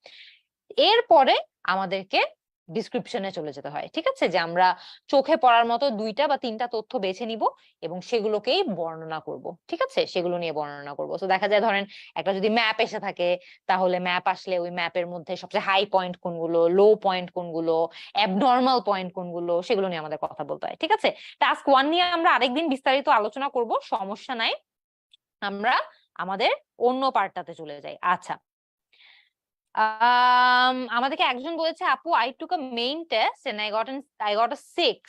S1: এরপরে আমাদেরকে ডিসক্রিপশনে চলে যেতে হয়, ঠিক আছে, যে আমরা চোখে পড়ার মতো 2টা বা 3টা তথ্য বেছে নিব এবং সেগুলোকেই বর্ণনা করব, ঠিক আছে, সেগুলো নিয়ে বর্ণনা করব। তো দেখা যায় ধরেন একটা যদি ম্যাপ এসে থাকে, তাহলে ম্যাপ আসলে ওই ম্যাপের মধ্যে সবচেয়ে হাই পয়েন্ট কোনগুলো, লো পয়েন্ট কোনগুলো, অ্যাবনর্মাল পয়েন্ট কোনগুলো, সেগুলো নিয়ে আমাদের কথা বলতে হয়, ঠিক আছে। টাস্ক 1 নিয়ে আমরা আরেকদিন বিস্তারিত আলোচনা করব, সমস্যা নাই। আমরা আমাদের অন্য পার্টটাতে চলে যাই। আচ্ছা, আমাদেরকে একজন বলেছে, আপু I took a main test and I got a 6,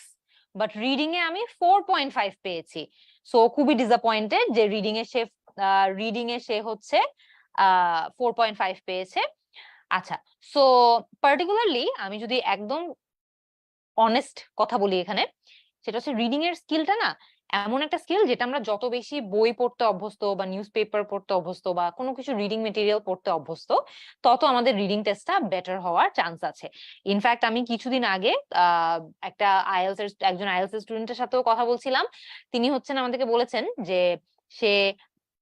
S1: but reading এ আমি 4.5 পেয়েছি। সো খুবই ডিসঅ্যাপয়েন্টেড যে রিডিং এ সে হচ্ছে 4.5 পেয়েছে। আচ্ছা, সো পার্টিকুলারলি আমি যদি একদম অনেস্ট কথা বলি এখানে, সেটা হচ্ছে রিডিং এর স্কিলটা না এমন একটা স্কিল যেটা আমরা যত বেশি বই পড়তে অভ্যস্ত বা নিউজ পেপার পড়তে অভ্যস্ত বা কোনো কিছু রিডিং মেটেরিয়াল পড়তে অভ্যস্ত, তত আমাদের রিডিং টেস্টটা বেটার হওয়ার চান্স আছে। ইনফ্যাক্ট আমি কিছুদিন আগে একটা একজন আইএলটিএস এর স্টুডেন্টের সাথেও কথা বলছিলাম। তিনি হচ্ছেন আমাদেরকে বলেছেন যে সে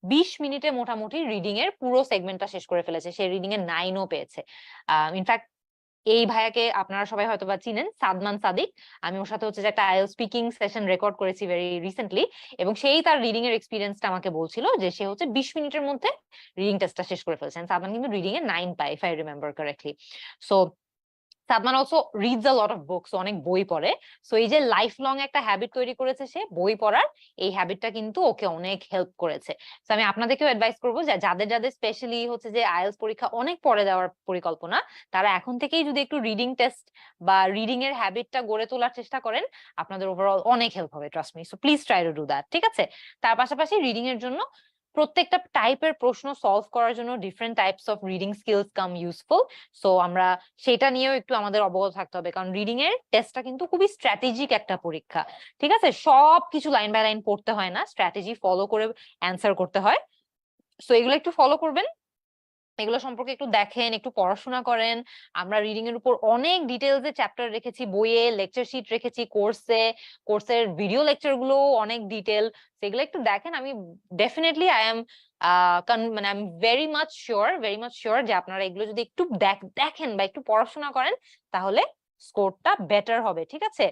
S1: 20 মিনিটে মোটামুটি রিডিং এর পুরো সেগমেন্টটা শেষ করে ফেলেছে, সে রিডিং এর 9ও পেয়েছে। ইনফ্যাক্ট এই ভাইয়াকে আপনারা সবাই হয়তো বা চিনেন, সাদমান সাদিক। আমি ওর সাথে হচ্ছে যে একটা আইএলটিএস স্পিকিং সেশন রেকর্ড করেছি ভেরি রিসেন্টলি, এবং সেই তার রিডিং এর এক্সপিরিয়েন্সটা আমাকে বলছিল যে সে হচ্ছে 20 মিনিটের মধ্যে রিডিং টেস্টটা শেষ করে ফেলছেন। সাদমান কিন্তু রিডিং এ 9 পায়, if I remember correctly. So Sadman also reads a lot of books, অনেক বই পড়ে। সো এই যে লাইফ লং একটা হ্যাবিট তৈরি করেছে সে বই পড়ার, এই হ্যাবিটটা কিন্তু ওকে অনেক হেল্প করেছে। তো আমি আপনাদেরকেও অ্যাডভাইস করবো যে যাদের যাদের স্পেশালি হচ্ছে যে আইএলটিএস পরীক্ষা অনেক পরে দেওয়ার পরিকল্পনা, তারা এখন থেকেই যদি একটু রিডিং টেস্ট বা রিডিং এর হ্যাবিটটা গড়ে তোলার চেষ্টা করেন, আপনাদের ওভারঅল অনেক হেল্প হবে, trust me. So please try to do that, ঠিক আছে। তার পাশাপাশি রিডিং এর জন্য প্রত্যেকটা টাইপের প্রশ্ন সলভ করার জন্য different types of reading skills come useful. So আমরা সেটা নিয়েও একটু আমাদের অবগত থাকতে হবে, কারণ রিডিং এর টেস্টটা কিন্তু খুবই স্ট্র্যাটেজিক একটা পরীক্ষা, ঠিক আছে। সব কিছু লাইন বাই লাইন পড়তে হয় না, স্ট্র্যাটেজি ফলো করে অ্যান্সার করতে হয়। সো এগুলো একটু ফলো করবেন, এগুলো সম্পর্কে একটু দেখেন, একটু পড়াশোনা করেন। আমরা রিডিং এর উপর অনেক ডিটেলসে চ্যাপ্টার রেখেছি বইয়ে, লেকচার শিট রেখেছি কোর্সের ভিডিও লেকচার গুলো অনেক ডিটেল, সেগুলো একটু দেখেন। আমি ডেফিনেটলি আই এম মানে I am very much sure যে আপনারা এগুলো যদি একটু দেখেন বা একটু পড়াশোনা করেন, তাহলে স্কোরটা বেটার হবে, ঠিক আছে।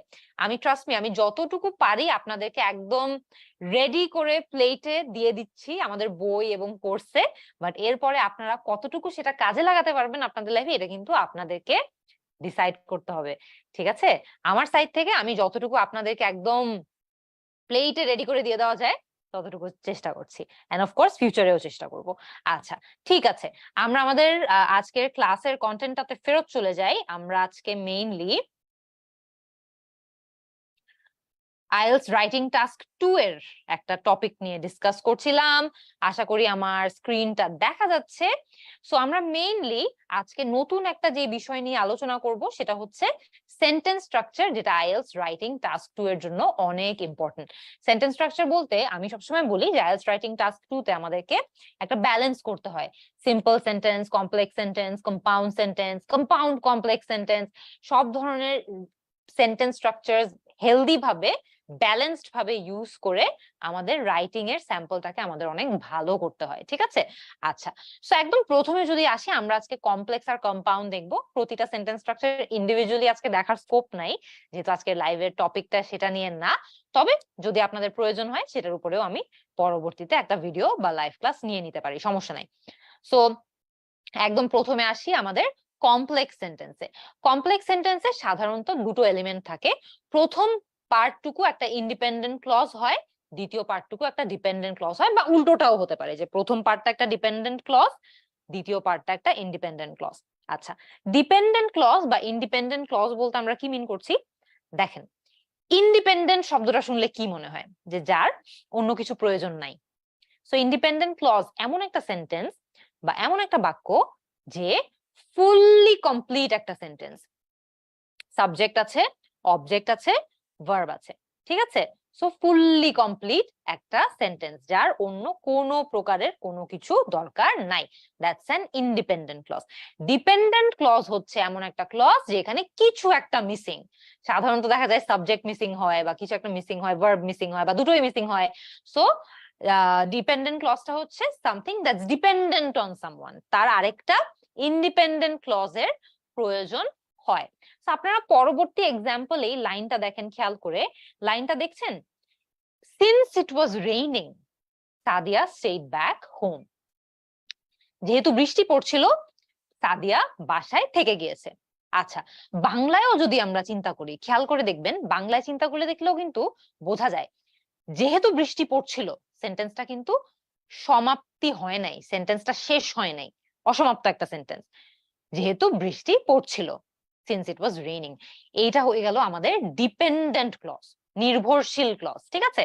S1: আমি ট্রাস্ট মি, আমি যতটুকু পারি আপনাদেরকে একদম রেডি করে প্লেটে দিয়ে দিচ্ছি আমাদের বই এবং কোর্সে, বাট এরপরে আপনারা কতটুকু সেটা কাজে লাগাতে পারবেন আপনাদের লাইফে, এটা কিন্তু আপনাদেরকে ডিসাইড করতে হবে, ঠিক আছে। আমার সাইড থেকে আমি যতটুকু আপনাদেরকে একদম প্লেটে রেডি করে দিয়ে দেওয়া যায় ততটুকু চেষ্টা করছি, এন্ড অফ কোর্স ফিউচারেও চেষ্টা করব। আচ্ছা, ঠিক আছে, আমরা আমাদের আজকের ক্লাসের কন্টেন্টটাতে ফেরত চলে যাই। আমরা আজকে মেইনলি আইএলটিএস রাইটিং টাস্ক 2 এর একটা টপিক নিয়ে ডিসকাস করছিলাম। আশা করি আমার স্ক্রিনটা দেখা যাচ্ছে। সো আমরা মেইনলি আজকে নতুন একটা যে বিষয় নিয়ে আলোচনা করব সেটা হচ্ছে সেন্টেন্স স্ট্রাকচার, যেটা আইএলটিএস রাইটিং টাস্ক 2 এর জন্য অনেক ইম্পর্টেন্ট। সেন্টেন্স স্ট্রাকচার বলতে আমি সবসময় বলি যে আইএলটিএস রাইটিং টাস্ক 2 তে আমাদেরকে একটা ব্যালেন্স করতে হয়। Simple sentence, complex sentence, compound complex sentence, সব ধরনের সেন্টেন্স স্ট্রাকচার হেলদি ভাবে ব্যালেন্সড ভাবে ইউজ করে আমাদের রাইটিং এর স্যাম্পলটাকে আমাদের অনেক ভালো করতে হয়, ঠিক আছে। আচ্ছা, সো একদম প্রথমে যদি আসি, আমরা আজকে কমপ্লেক্স আর কম্পাউন্ড দেখবো। প্রতিটা সেন্টেন্স স্ট্রাকচার ইন্ডিভিজুয়ালি আজকে দেখার স্কোপ নাই, যেহেতু আজকে লাইভের টপিকটা সেটা নিয়ে না। তবে যদি আপনাদের প্রয়োজন হয় সেটার উপরেও আমি পরবর্তীতে একটা ভিডিও বা লাইভ ক্লাস নিয়ে নিতে পারি, সমস্যা নাই। সো একদম প্রথমে আসি আমাদের কমপ্লেক্স সেন্টেন্সে। কমপ্লেক্স সেন্টেন্সে সাধারণত দুটো এলিমেন্ট থাকে। প্রথম পার্টটুকু একটা ইন্ডিপেন্ডেন্ট ক্লজ হয়, দ্বিতীয় পার্টটুকু একটা ডিপেন্ডেন্ট ক্লজ হয়, বা উল্টোটাও হতে পারে, যে প্রথম পার্টটা একটা ডিপেন্ডেন্ট ক্লজ, দ্বিতীয় পার্টটা একটা ইন্ডিপেন্ডেন্ট ক্লজ। আচ্ছা, ডিপেন্ডেন্ট ক্লজ বা ইন্ডিপেন্ডেন্ট ক্লজ বলতে আমরা কি মিন করছি দেখেন। ইন্ডিপেন্ডেন্ট শব্দটা শুনলে কি মনে হয়, যে যার অন্য কিছু প্রয়োজন নাই। সো ইন্ডিপেন্ডেন্ট ক্লজ এমন একটা সেন্টেন্স বা এমন একটা বাক্য যে ফুললি কমপ্লিট একটা সেন্টেন্স, সাবজেক্ট আছে, অবজেক্ট আছে, ভার্ব আছে, ঠিক আছে। সো ফুললি কমপ্লিট একটা সেন্টেন্স যার অন্য কোনো প্রকারের কোনো কিছু দরকার নাই, that's an independent clause. Dependent clause হচ্ছে এমন একটা ক্লজ যেখানে কিছু একটা মিসিং। সাধারণত দেখা যায় সাবজেক্ট মিসিং হয় বা কিছু একটা মিসিং হয়, ভার্ব মিসিং হয় বা দুটোই মিসিং হয়। সো ডিপেন্ডেন্ট ক্লজটা হচ্ছে something that's dependent on someone, তার আরেকটা ইন্ডিপেন্ডেন্ট ক্লজের প্রয়োজন হয়। তো আপনারা পরবর্তী এক্সাম্পল এই লাইনটা দেখেন খেয়াল করে, লাইনটা দেখছেন, since it was raining Sadia stayed back home. যেহেতু বৃষ্টি পড়ছিল সাদিয়া বাসায় থেকে গিয়েছে। আচ্ছা, বাংলায়ও যদি আমরা চিন্তা করি, খেয়াল করে দেখবেন, বাংলায় চিন্তা করে দেখলেও কিন্তু বোঝা যায় যেহেতু বৃষ্টি পড়ছিল, সেন্টেন্সটা কিন্তু সমাপ্তি হয় নাই, সেন্টেন্সটা শেষ হয় নাই, অসমাপ্ত একটা সেন্টেন্স। যেহেতু বৃষ্টি পড়ছিল, সিন্স ইট ওয়াজ রেইনিং, এইটা হয়ে গেল আমাদের ডিপেন্ডেন্ট ক্লজ, নির্ভরশীল ক্লজ। ঠিক আছে,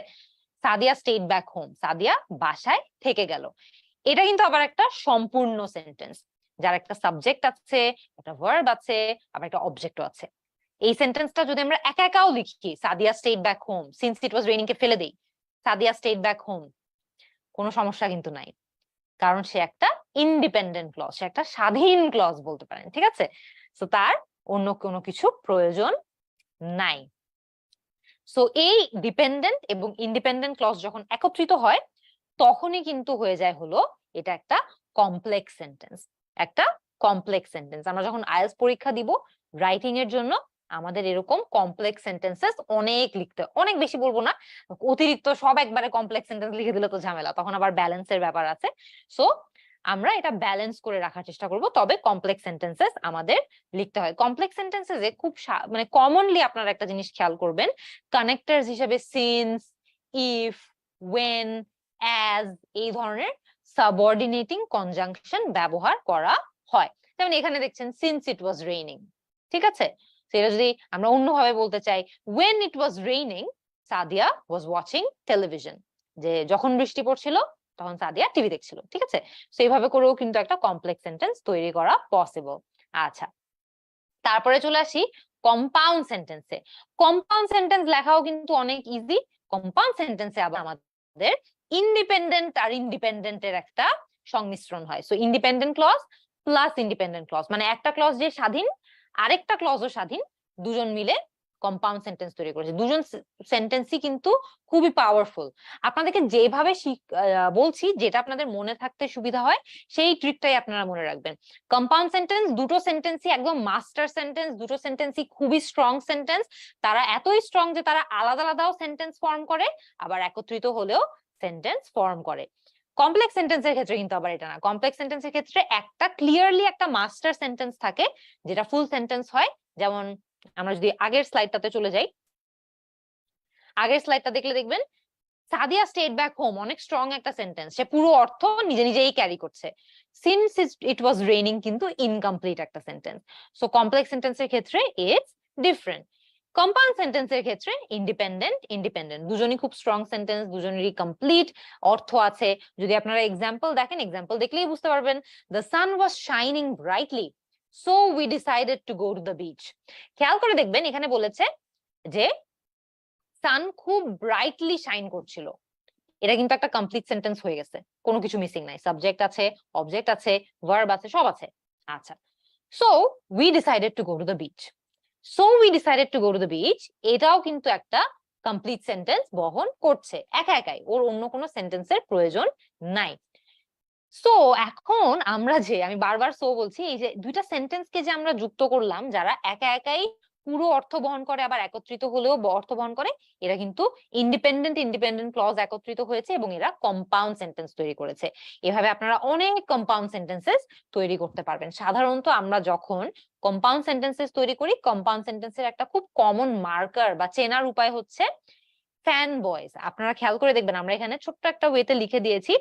S1: Sadia stayed back home, Sadia বাসায় থেকে গেল। এটা কিন্তু আবার একটা সম্পূর্ণ সেন্টেন্স, যার একটা সাবজেক্ট আছে, একটা ভার্ব আছে, আবার একটা অবজেক্টও আছে। এই সেন্টেন্সটা যদি আমরা একা একাও লিখি, Sadia stayed back home, since it was raining কে ফেলে দেই, সাদিয়া স্টেড ব্যাক হোম, কোনো সমস্যা কিন্তু নাই, কারণ সে একটা ইন্ডিপেন্ডেন্ট ক্লজ, সে একটা স্বাধীন ক্লজ বলতে পারেন। ঠিক আছে, তো তার অন্য কোনো কিছু প্রয়োজন নাই। সো এই ডিপেন্ডেন্ট এবং ইন্ডিপেন্ডেন্ট ক্লজ যখন একত্রিত হয়, তখনই কিন্তু হয়ে যায় হলো এটা একটা কমপ্লেক্স সেন্টেন্স, একটা কমপ্লেক্স সেন্টেন্স। আমরা যখন আইএলটিএস পরীক্ষা দিব রাইটিং এর জন্য, আমাদের এরকম কমপ্লেক্স সেন্টেন্সেস অনেক লিখতে, অনেক বেশি বলবো না, অতিরিক্ত সব একবারে কমপ্লেক্স সেন্টেন্স লিখে দিলে তো ঝামেলা, তখন আবার ব্যালেন্সের ব্যাপার আছে। সো আমরা এটা ব্যালেন্স করে রাখার চেষ্টা করব, তবে কমপ্লেক্স সেন্টেন্সেস আমাদের লিখতে হয়। কমপ্লেক্স সেন্টেন্সেসে খুব মানে কমনলি আপনারা একটা জিনিস খেয়াল করবেন, কানেক্টরস হিসেবে সিন্স, ইফ, ওয়েন, অ্যাজ এই ধরনের সাবঅর্ডিনেটিং কনজাংশন ব্যবহার করা হয়। যেমন এখানে দেখছেন সিন্স ইট ওয়াজ রেইনিং, ঠিক আছে, সেটা যদি আমরা অন্যভাবে বলতে চাই, when it was raining Sadia was watching television, যে যখন বৃষ্টি পড়ছিল তখন সাদিয়া টিভি দেখছিল। ঠিক আছে, তো এইভাবে করেও কিন্তু একটা কমপ্লেক্স সেন্টেন্স তৈরি করা পসিবল। আচ্ছা, তারপরে চলে আসি কম্পাউন্ড সেন্টেন্সে। কম্পাউন্ড সেন্টেন্স লেখাও কিন্তু অনেক ইজি। কম্পাউন্ড সেন্টেন্সে আবার আমাদের ইন্ডিপেন্ডেন্ট আর ইন্ডিপেন্ডেন্টের একটা সংমিশ্রণ হয়। So independent clause plus independent clause, মানে একটা ক্লজ যে স্বাধীন, আরেকটা ক্লজও স্বাধীন, দুজন মিলে কম্পাউন্ড সেন্টেন্স তৈরি করেছে। দুজন সেন্টেন্সই কিন্তু খুবই পাওয়ারফুল। আপনাদেরকে যেভাবে বলছি, যেটা আপনাদের মনে থাকতে সুবিধা হয়, সেই ট্রিকটাই আপনারা মনে রাখবেন। কম্পাউন্ড সেন্টেন্স, দুটো সেন্টেন্সই একদম মাস্টার সেন্টেন্স, দুটো সেন্টেন্সই খুবই স্ট্রং সেন্টেন্স। তারা এতই স্ট্রং যে তারা আলাদা আলাদাও সেন্টেন্স ফর্ম করে, আবার একত্রিত হলেও সেন্টেন্স ফর্ম করে। কমপ্লেক্স সেন্টেন্সের ক্ষেত্রে কিন্তু আবার এটা না। কমপ্লেক্স সেন্টেন্সের ক্ষেত্রে একটা ক্লিয়ারলি একটা মাস্টার সেন্টেন্স থাকে, যেটা ফুল সেন্টেন্স হয়। যেমন আমরা যদি আগের স্লাইডটাতে চলে যাই, আগের স্লাইডটা দেখলে দেখবেন সাদিয়া স্টেড ব্যাক হোম অনেক স্ট্রং একটা সেন্টেন্স, সে পুরো অর্থ নিজে নিজেই ক্যারি করছে। সিন্স ইট ওয়াজ রেইনিং কিন্তু ইনকমপ্লিট একটা সেন্টেন্স। সো কমপ্লেক্স সেন্টেন্সের ক্ষেত্রে ইটস ডিফারেন্ট। কম্পাউন্ড সেন্টেন্সের ক্ষেত্রে ইন্ডিপেন্ডেন্ট ইন্ডিপেন্ডেন্ট দুজনই খুব স্ট্রং সেন্টেন্স, দুজনেরই কমপ্লিট অর্থ আছে। যদি আপনারা এক্সাম্পল দেখেন, এক্সাম্পল দেখলেই বুঝতে পারবেন। The sun was shining brightly so we decided to go to the beach. খেয়াল করে দেখবেন এখানে বলেছে যে সান খুব ব্রাইটলি শাইন করছিল, এটা কিন্তু একটা কমপ্লিট সেন্টেন্স হয়ে গেছে, কোনো কিছু মিসিং নাই, সাবজেক্ট আছে, অবজেক্ট আছে, ভার্ব আছে, সব আছে। আচ্ছা, so we decided to go to the beach, so we decided to go to the beach এটাও কিন্তু একটা কমপ্লিট সেন্টেন্স বহন করছে একা একাই, ওর অন্য কোনো সেন্টেন্সের প্রয়োজন নাই। সো এখন আমরা যে, আমি বারবার সো বলছি, এই যে দুইটা সেন্টেন্সকে যে আমরা যুক্ত করলাম, যারা একা একাই পুরো অর্থ বহন করে আবার একত্রিত হলেও অর্থ বহন করে, এরা কিন্তু ইন্ডিপেন্ডেন্ট ইন্ডিপেন্ডেন্ট ক্লজ একত্রিত হয়েছে এবং এরা কম্পাউন্ড সেন্টেন্স তৈরি করেছে। এভাবে আপনারা অনেক কম্পাউন্ড সেন্টেন্সেস তৈরি করতে পারবেন। সাধারণত আমরা যখন কম্পাউন্ড সেন্টেন্সেস তৈরি করি, কম্পাউন্ড সেন্টেন্সের একটা খুব কমন মার্কার বা চেনার উপায় হচ্ছে ফ্যান বয়েজ। আপনারা খেয়াল করে দেখবেন, আমরা এখানে ছোট্ট একটা ওয়েতে লিখে দিয়েছি।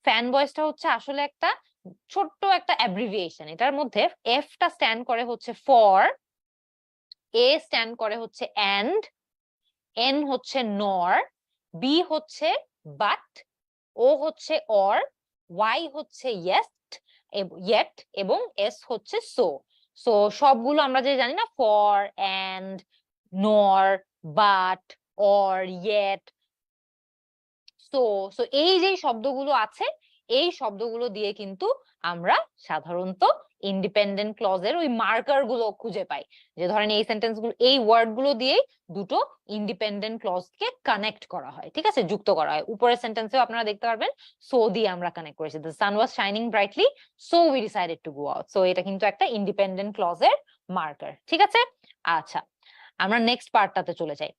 S1: ফ্যান বয়েজটা হচ্ছে আসলে একটা ছোট্ট একটা অ্যাব্রিভিয়েশন। এটার মধ্যে এফ টা স্ট্যান্ড করে হচ্ছে ফর, এ স্ট্যান্ড করে হচ্ছে এন্ড, এন হচ্ছে নর, বি হচ্ছে বাট, ও হচ্ছে অর, ওয়াই হচ্ছে ইয়েট এবং এস হচ্ছে সো। সো সবগুলো আমরা যে জানি না, ফর, এন্ড, নর, but, or, yet, so, so এই যে শব্দগুলো আছে, এই শব্দগুলো দিয়ে কিন্তু আমরা সাধারণত ইন্ডিপেন্ডেন্ট ক্লজের ওই মার্কার গুলো খুঁজে পাই, যে ধরেন এই সেন্টেন্স গুলো, এই ওয়ার্ড গুলো দিয়েই দুটো ইন্ডিপেন্ডেন্ট ক্লজকে কানেক্ট করা হয়, ঠিক আছে, যুক্ত করা হয়। উপরের সেন্টেন্সেও আপনারা দেখতে পারবেন সো দিয়ে আমরা কানেক্ট করেছি, the sun was shining brightly so we decided to go out. So এটা কিন্তু একটা ইন্ডিপেন্ডেন্ট ক্লজের মার্কার। ঠিক আছে, আচ্ছা আমরা নেক্সট পার্টটাতে চলে যাই।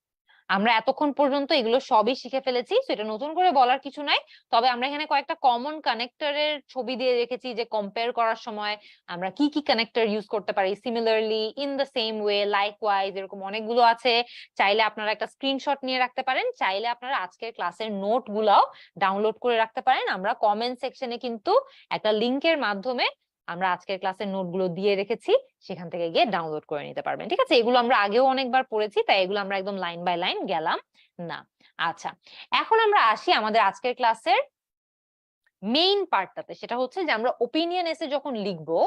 S1: আমরা এতক্ষণ পর্যন্ত এগুলো সবই শিখে ফেলেছি, তো এটা নতুন করে বলার কিছু নাই। তবে আমরা এখানে কয়েকটা কমন কানেক্টরের ছবি দিয়ে রেখেছি, যে কম্পেয়ার করার সময় আমরা কি কি কানেক্টর ইউজ করতে পারি, similarly, in the same way, likewise, এরকম অনেকগুলো আছে। চাইলে আপনারা একটা স্ক্রিনশট নিয়ে রাখতে পারেন, চাইলে আপনারা আজকের ক্লাসের নোট গুলাও ডাউনলোড করে রাখতে পারেন। আমরা কমেন্ট সেকশনে কিন্তু একটা লিংকের মাধ্যমে আমরা আজকের ক্লাসের নোটগুলো দিয়ে রেখেছি, সেখান থেকে গিয়ে ডাউনলোড করে নিতে পারবেন। ঠিক আছে, এগুলো আমরা আগেও অনেকবার পড়েছি, তাই এগুলো আমরা একদম লাইন বাই লাইন গেলাম না। আচ্ছা, এখন আমরা আসি আমাদের আজকের ক্লাসের মেইন পার্টটাতে। সেটা হচ্ছে যে আমরা ওপিনিয়ন এসে যখন লিখবো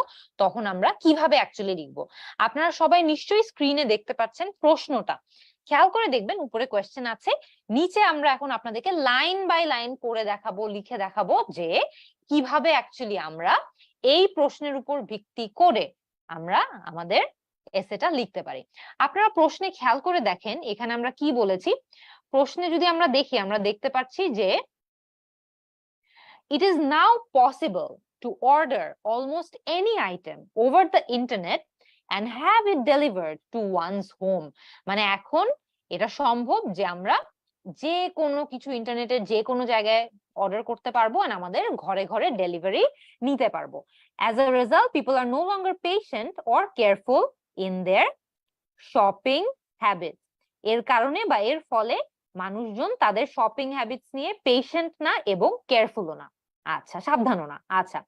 S1: তখন আমরা কিভাবে অ্যাকচুয়ালি লিখবো। আপনারা সবাই নিশ্চয়ই স্ক্রিনে দেখতে পাচ্ছেন প্রশ্নটা, খেয়াল করে দেখবেন উপরে কোয়েশ্চেন আছে, নিচে আমরা এখন আপনাদেরকে লাইন বাই লাইন করে দেখাবো, লিখে দেখাবো যে কিভাবে অ্যাকচুয়ালি আমরা এই প্রশ্নের উপর ভিত্তি করে আমরা আমাদের এসেটা লিখতে পারি। আপনারা প্রশ্নে খেয়াল করে দেখেন, এখানে আমরা কি বলেছি। প্রশ্নে যদি আমরা দেখি, আমরা দেখতে পাচ্ছি যে it is now possible to order almost any item over the internet and have it delivered to one's home. মানে এখন এটা সম্ভব যে আমরা যে কোনো কিছু ইন্টারনেটের যে কোনো জায়গায় অর্ডার করতে পারবো আর আমাদের ঘরে ঘরে ডেলিভারি নিতে পারবো। As a result, people are no longer patient or careful in their shopping habits. এর কারণে বা এর ফলে মানুষজন তাদের শপিং হ্যাবিটস নিয়ে পেশেন্ট না এবং কেয়ারফুলও না, আচ্ছা সাবধানও না। আচ্ছা,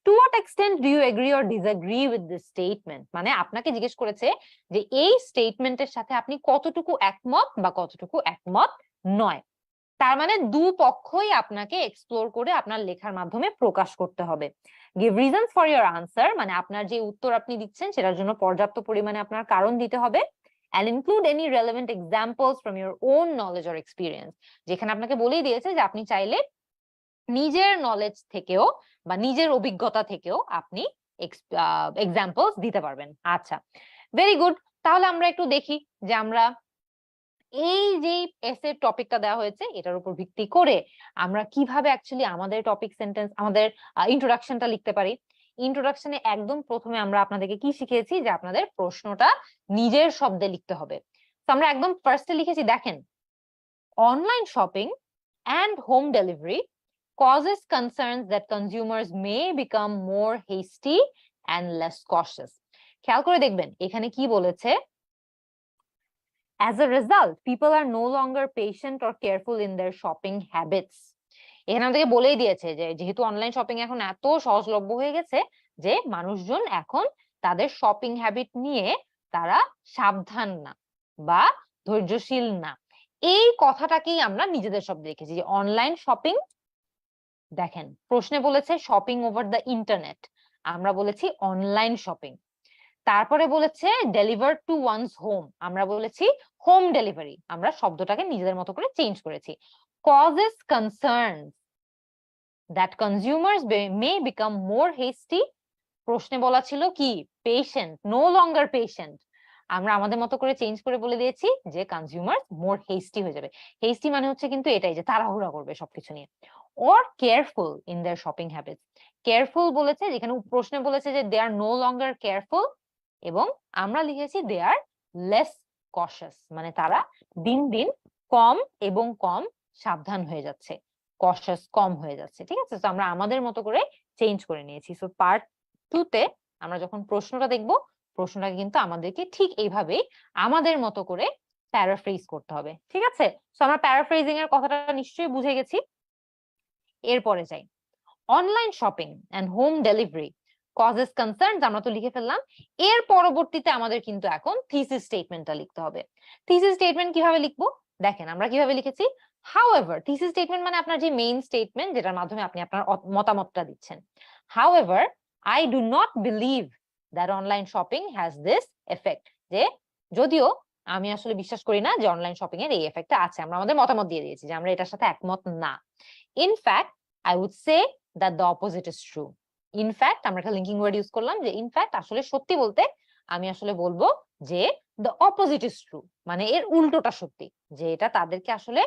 S1: to what extent do you agree or disagree with this statement, মানে আপনাকে জিজ্ঞেস করেছে যে এই স্টেটমেন্টের সাথে আপনি কতটুকু একমত বা কতটুকু একমত নয়। তার মানে দুপক্ষই আপনাকে এক্সপ্লোর করে আপনার লেখার মাধ্যমে প্রকাশ করতে হবে। Give reasons for your answer, মানে আপনার যে উত্তর আপনি দিচ্ছেন সেটার জন্য পর্যাপ্ত পরিমাণে আপনার কারণ দিতে হবে। and include any relevant examples from your own knowledge or experience, যেখানে আপনাকে বলেই দিয়েছে যে আপনি চাইলে নিজের নলেজ থেকেও বা নিজের অভিজ্ঞতা থেকেও আপনি এক্সাম্পলস দিতে পারবেন। আচ্ছা, ভেরি গুড। তাহলে আমরা একটু দেখি যে আমরা এই যে এসে টপিকটা দেওয়া হয়েছে এটার উপর ভিত্তি করে আমরা কিভাবে অ্যাকচুয়ালি আমাদের টপিক সেন্টেন্স, আমাদের ইন্ট্রোডাকশনটা লিখতে পারি। ইন্ট্রোডাকশনে একদম প্রথমে আমরা আপনাদেরকে কি শিখিয়েছি, যে আপনাদের প্রশ্নটা নিজের শব্দে লিখতে হবে। তো আমরা একদম ফার্স্টে লিখেছি, দেখেন, online shopping and home delivery causes concerns that consumers may become more hasty and less cautious. খেয়াল করে দেখবেন এখানে কি বলেছে, as a result people are no longer patient or careful in their shopping habits. এখানে আমাদেরকে বলেই দিয়েছে যে যেহেতু অনলাইন শপিং এখন এত সহজলভ্য হয়ে গেছে যে মানুষজন এখন তাদের শপিং হ্যাবিট নিয়ে তারা সাবধান না বা ধৈর্যশীল না। এই কথাটাকেই আমরা নিজেদের শব্দে লিখেছি যে অনলাইন শপিং, দেখেন প্রশ্নে বলেছে শপিং ওভার দ্য ইন্টারনেট, আমরা বলেছি অনলাইন শপিং। তারপরে বলেছে ডেলিভার টু ওয়ানস হোম, আমরা বলেছি হোম ডেলিভারি, আমরা শব্দটাকে নিজেদের মতো করে চেঞ্জ করেছি। causes concerns that consumers may become more hasty, প্রশ্নে বলা ছিল কি পেশেন্ট, নো লঙ্গার পেশেন্ট, আমরা আমাদের মতো করে চেঞ্জ করে বলে দিয়েছি যে কনজিউমার মোর হেস্টি হয়ে যাবে। হেস্টি মানে হচ্ছে কিন্তু এটাই যে তাড়াহুড়া করবে সবকিছু নিয়ে। Or careful in their shopping habits, careful বলেছে, যেখানে প্রশ্নে বলেছে যে দে আর নো লঙ্গার কেয়ারফুল, এবং আমরা লিখেছি দে আর লেস কশাস, মানে তারা দিন দিন কম এবং কম সাবধান হয়ে যাচ্ছে, কশাস কম হয়ে যাচ্ছে। ঠিক আছে, তো আমরা আমাদের মতো করে চেঞ্জ করে নিয়েছি। সো পার্ট 2 তে আমরা যখন প্রশ্নটা দেখব, প্রশ্নটাকে কিন্তু আমাদেরকে ঠিক এইভাবেই আমাদের মতো করে প্যারাফ্রেজ করতে হবে। ঠিক আছে, সো আমরা প্যারাফ্রেজিং এর কথাটা নিশ্চয়ই বুঝে গেছি। এরপরে যাই, online shopping and home delivery causes concerns, আমরা তো লিখে ফেললাম। এর পরবর্তীতে আমাদের কিন্তু এখন থিসিস স্টেটমেন্টটা লিখতে হবে। থিসিস স্টেটমেন্ট কিভাবে লিখবো, দেখেন আমরা কিভাবে লিখেছি, হাউএভার, থিসিস স্টেটমেন্ট মানে আপনার যে মেইন স্টেটমেন্ট যেটার মাধ্যমে আপনি আপনার মতামতটা দিচ্ছেন। However I do not believe that online shopping has this effect, যে যদিও আমি আসলে বিশ্বাস করি না যে অনলাইন শপিং এর এই এফেক্টটা আছে, আমরা আমাদের মতামত দিয়ে দিয়েছি যে আমরা এটার সাথে একমত না। In fact, I would say that the opposite is true. In fact, আমরা একটা লিঙ্কিং ওয়ার্ড ইউজ করলাম যে in fact, আসলে সত্যি বলতে আমি আসলে বলবো যে the opposite is true, মানে এর উল্টোটা সত্যি, যে এটা তাদেরকে আসলে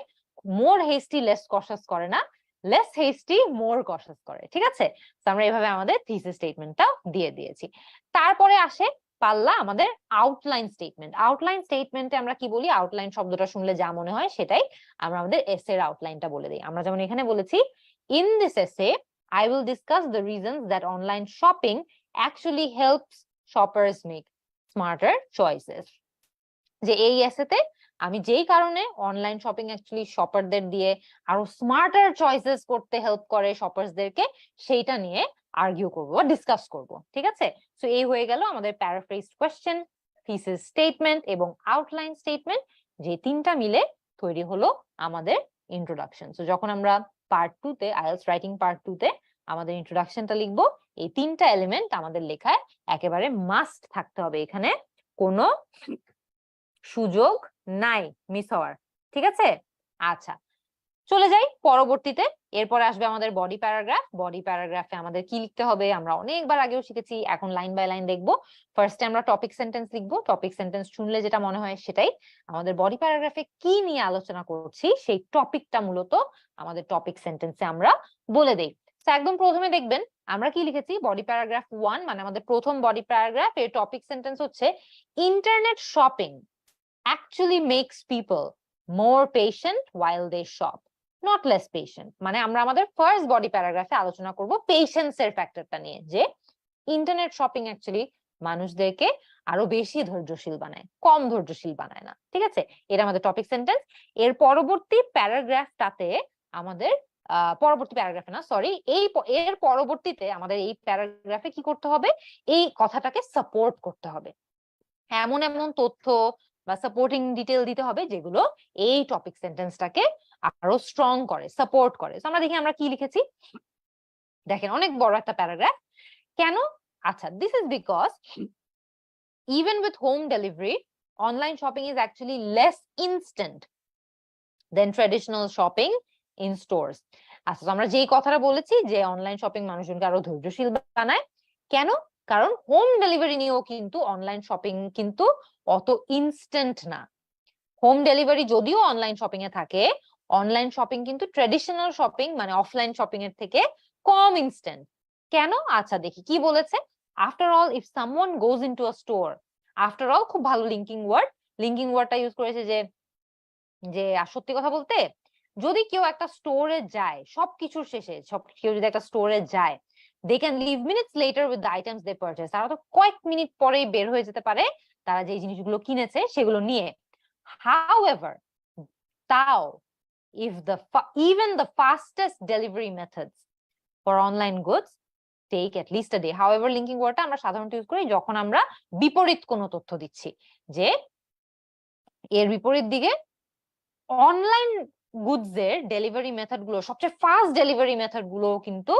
S1: more hasty less cautious করে না, less hasty more cautious করে। ঠিক আছে, তো আমরা এইভাবে আমাদের থিসিস স্টেটমেন্টটা দিয়ে দিয়েছি। তারপরে আসে পাল্লা আমাদের আউটলাইন স্টেটমেন্ট। আউটলাইন স্টেটমেন্টে আমরা কি বলি? আউটলাইন শব্দটা শুনলে যা মনে হয় সেটাই আমরা আমাদের এসের আউটলাইনটা বলে দিই। আমরা যেমন এখানে বলেছি, ইন দিস এসে I will discuss the reasons that online shopping actually helps shoppers make smarter choices. যে এই এসেতে আমি যেই কারণে অনলাইন শপিং অ্যাকচুয়ালি শপারদের দিয়ে আরো স্মার্টার চয়েসেস করতে হেল্প করে শপার্সদেরকে, সেইটা নিয়ে আর্গিউ করব বা ডিসকাস করব। ঠিক আছে? সো এই হয়ে গেল আমাদের প্যারাফ্রেজড কোশ্চেন, থিসিস স্টেটমেন্ট এবং আউটলাইন স্টেটমেন্ট, যে তিনটা মিলে তৈরি হলো আমাদের ইন্ট্রোডাকশন। সো যখন আমরা পার্ট 2 তে, আইএলটিএস রাইটিং পার্ট 2 তে আমাদের ইন্ট্রোডাকশনটা লিখবো, এই তিনটা এলিমেন্ট আমাদের লেখায় একেবারে মাস্ট থাকতে হবে, এখানে কোনো সুযোগ নাই মিস হওয়ার। ঠিক আছে? আচ্ছা, চলে যাই পরবর্তীতে। এরপরে আসবে আমাদের বডি প্যারাগ্রাফ। বডি প্যারাগ্রাফে আমাদের কি লিখতে হবে আমরা অনেকবার আগেও শিখেছি, এখন লাইন বাই লাইন দেখবো। ফার্স্টে আমরা টপিক সেন্টেন্স লিখবো। টপিক সেন্টেন্স শুনলে যেটা মনে হয় সেটাই। আমাদের বডি প্যারাগ্রাফে কি নিয়ে আলোচনা করছি সেই টপিকটা মূলত আমাদের টপিক সেন্টেন্সে আমরা বলে দেই। তো একদম প্রথমে দেখবেন আমরা কি লিখেছি, বডি প্যারাগ্রাফ 1 মানে আমাদের প্রথম বডি প্যারাগ্রাফ, এর টপিক সেন্টেন্স হচ্ছে internet shopping actually makes people more patient while they shop, not less patient. মানে আমরা আমাদের ফার্স্ট বডি প্যারাগ্রাফে আলোচনা করব পেশেন্সের ফ্যাক্টরটা নিয়ে, যে ইন্টারনেট শপিং অ্যাকচুয়ালি মানুষদেরকে আরো বেশি ধৈর্যশীল বানায়, কম ধৈর্যশীল বানায় না। ঠিক আছে? এটা আমাদের টপিক সেন্টেন্স। এর পরবর্তী প্যারাগ্রাফটাতে আমাদের পরবর্তী প্যারাগ্রাফে না, সরি, এর পরবর্তীতে আমাদের এই প্যারাগ্রাফে কি করতে হবে, এই কথাটাকে সাপোর্ট করতে হবে। এমন এমন তথ্য বা সাপোর্টিং ডিটেল দিতে হবে যেগুলো এই টপিক সেন্টেন্সটাকে আরো স্ট্রং করে, সাপোর্ট করে। আমরা দেখি আমরা কি লিখেছি। দেখেন অনেক বড় একটা প্যারাগ্রাফ। কেন? আচ্ছা, this is because even with home delivery online shopping is actually less instant than traditional shopping in stores. আচ্ছা, আমরা যেই কথাটা বলেছি যে অনলাইন শপিং মানুষজনকে আরো ধৈর্যশীল বানায়, কেন? কারণ হোম ডেলিভারি নিয়েও কিন্তু অনলাইন শপিং কিন্তু অত ইনস্ট্যান্ট না। হোম ডেলিভারি যদিও অনলাইন শপিং এ থাকে, অনলাইন শপিং কিন্তু ট্রেডিশনাল শপিং মানে অফলাইন শপিং এর থেকে কম ইনস্ট্যান্ট। কেন? আচ্ছা দেখি কি বলেছে। After all if someone goes into a store, after all খুব ভালো লিঙ্কিং ওয়ার্ড, লিঙ্কিং ওয়ার্ডটা ইউজ করেছে যে যে সত্যি কথা বলতে যদি কেউ একটা স্টোরে যায়, সবকিছুর শেষে কেউ যদি একটা স্টোরে যায়, they can leave minutes later with the items they purchase. তারা তো কয়েক মিনিট পরেই বের হয়ে যেতে পারে তারা যে জিনিসগুলো কিনেছে সেগুলো নিয়ে। However, তাও even the fastest delivery methods for online goods take at least a day. However, linking wordটা আমরা সাধারণত ইউজ করি যখন আমরা বিপরীত কোনো তথ্য দিচ্ছি, যে এর বিপরীত দিকে অনলাইন গুডস এর ডেলিভারি মেথড গুলো, সবচেয়ে ফাস্ট ডেলিভারি মেথড গুলো কিন্তু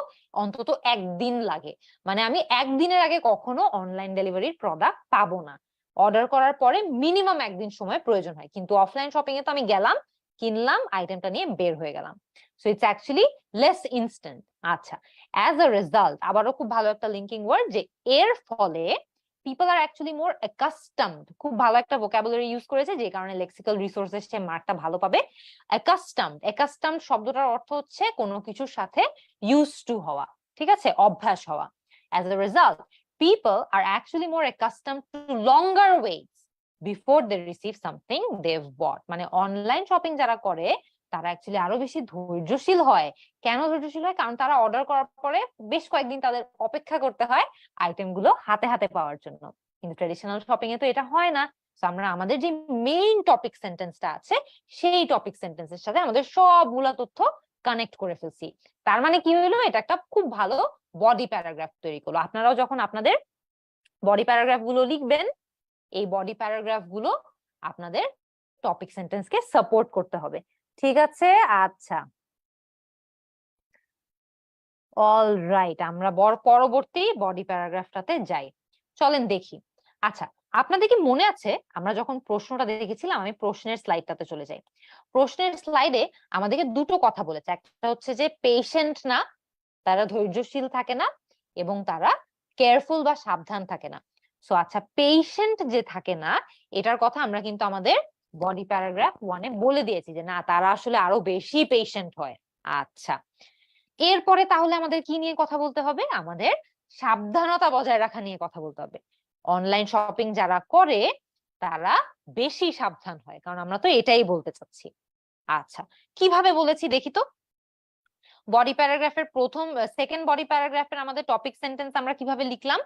S1: অন্তত একদিন লাগে। মানে আমি একদিনের আগে কখনো অনলাইন ডেলিভারির প্রোডাক্ট পাবো না। অর্ডার করার পরে মিনিমাম একদিন সময় প্রয়োজন হয়, কিন্তু অফলাইন শপিং এ তো আমি গেলাম, কিনলাম, আইটেমটা নিয়ে বের হয়ে গেলাম। So it's actually less instant. আচ্ছা, অ্যাজ আ রেজাল্ট, আবারও খুব ভালো একটা লিঙ্কিং ওয়ার্ড, যে এর ফলে people are actually more accustomed, খুব ভালো একটা vocabulary ইউজ করেছে যে কারণে লেক্সিক্যাল রিসোর্সেস সে মার্কটা ভালো পাবে। accustomed শব্দটার অর্থ হচ্ছে কোনো কিছুর সাথে used to হওয়া, ঠিক আছে, অভ্যাস হওয়া। as a result, people are actually more accustomed to longer waits before they receive something they've bought। মানে অনলাইন শপিং যারা করে তারা অ্যাকচুয়ালি আরো বেশি ধৈর্যশীল হয়। কেন ধৈর্যশীল হয়? কারণ তারা অর্ডার করার পরে বেশ কয়েকদিন তাদের অপেক্ষা করতে হয় আইটেম গুলো হাতে হাতে পাওয়ার জন্য, কিন্তু ট্রেডিশনাল শপিং এ তো এটা হয় না। আমরা আমাদের যে মেইন টপিক সেন্টেন্সটা আছে সেই টপিক সেন্টেন্সের সাথে আমাদের সবগুলা তথ্য কানেক্ট করে ফেলছি। তার মানে কি হলো, এটা একটা খুব ভালো বডি প্যারাগ্রাফ তৈরি করলো। আপনারাও যখন আপনাদের বডি প্যারাগ্রাফ গুলো লিখবেন, এই বডি প্যারাগ্রাফ গুলো আপনাদের টপিক সেন্টেন্সকে সাপোর্ট করতে হবে। ঠিক আছে? আচ্ছা, অলরাইট, আমরা পরবর্তী বডি প্যারাগ্রাফটাতে যাই। চলেন দেখি। আচ্ছা, আপনাদের কি মনে আছে আমরা যখন প্রশ্নটা দেখেছিলাম, আমি প্রশ্নের স্লাইডটাতে চলে যাই। প্রশ্নের স্লাইডে আমাদেরকে দুটো কথা বলেছে, একটা হচ্ছে যে পেশেন্ট না, তারা ধৈর্যশীল থাকে না, এবং তারা কেয়ারফুল বা সাবধান থাকে না। সো আচ্ছা, পেশেন্ট যে থাকে না এটার কথা আমরা কিন্তু আমাদের বডি প্যারাগ্রাফ 1 এ বলে দিয়েছি যে না, তারা আসলে আরো বেশি পেশেন্ট হয়। আচ্ছা, এরপরে তাহলে আমাদের কি নিয়ে কথা বলতে হবে? আমাদের সাবধানতা বজায় রাখা নিয়ে কথা বলতে হবে। অনলাইন শপিং যারা করে তারা বেশি সাবধান হয়, কারণ আমরা তো এটাই বলতে চাচ্ছি। আচ্ছা, কিভাবে বলেছি দেখি তো। বডি প্যারাগ্রাফের সেকেন্ড বডি প্যারাগ্রাফের আমাদের টপিক সেন্টেন্স আমরা কিভাবে লিখলাম?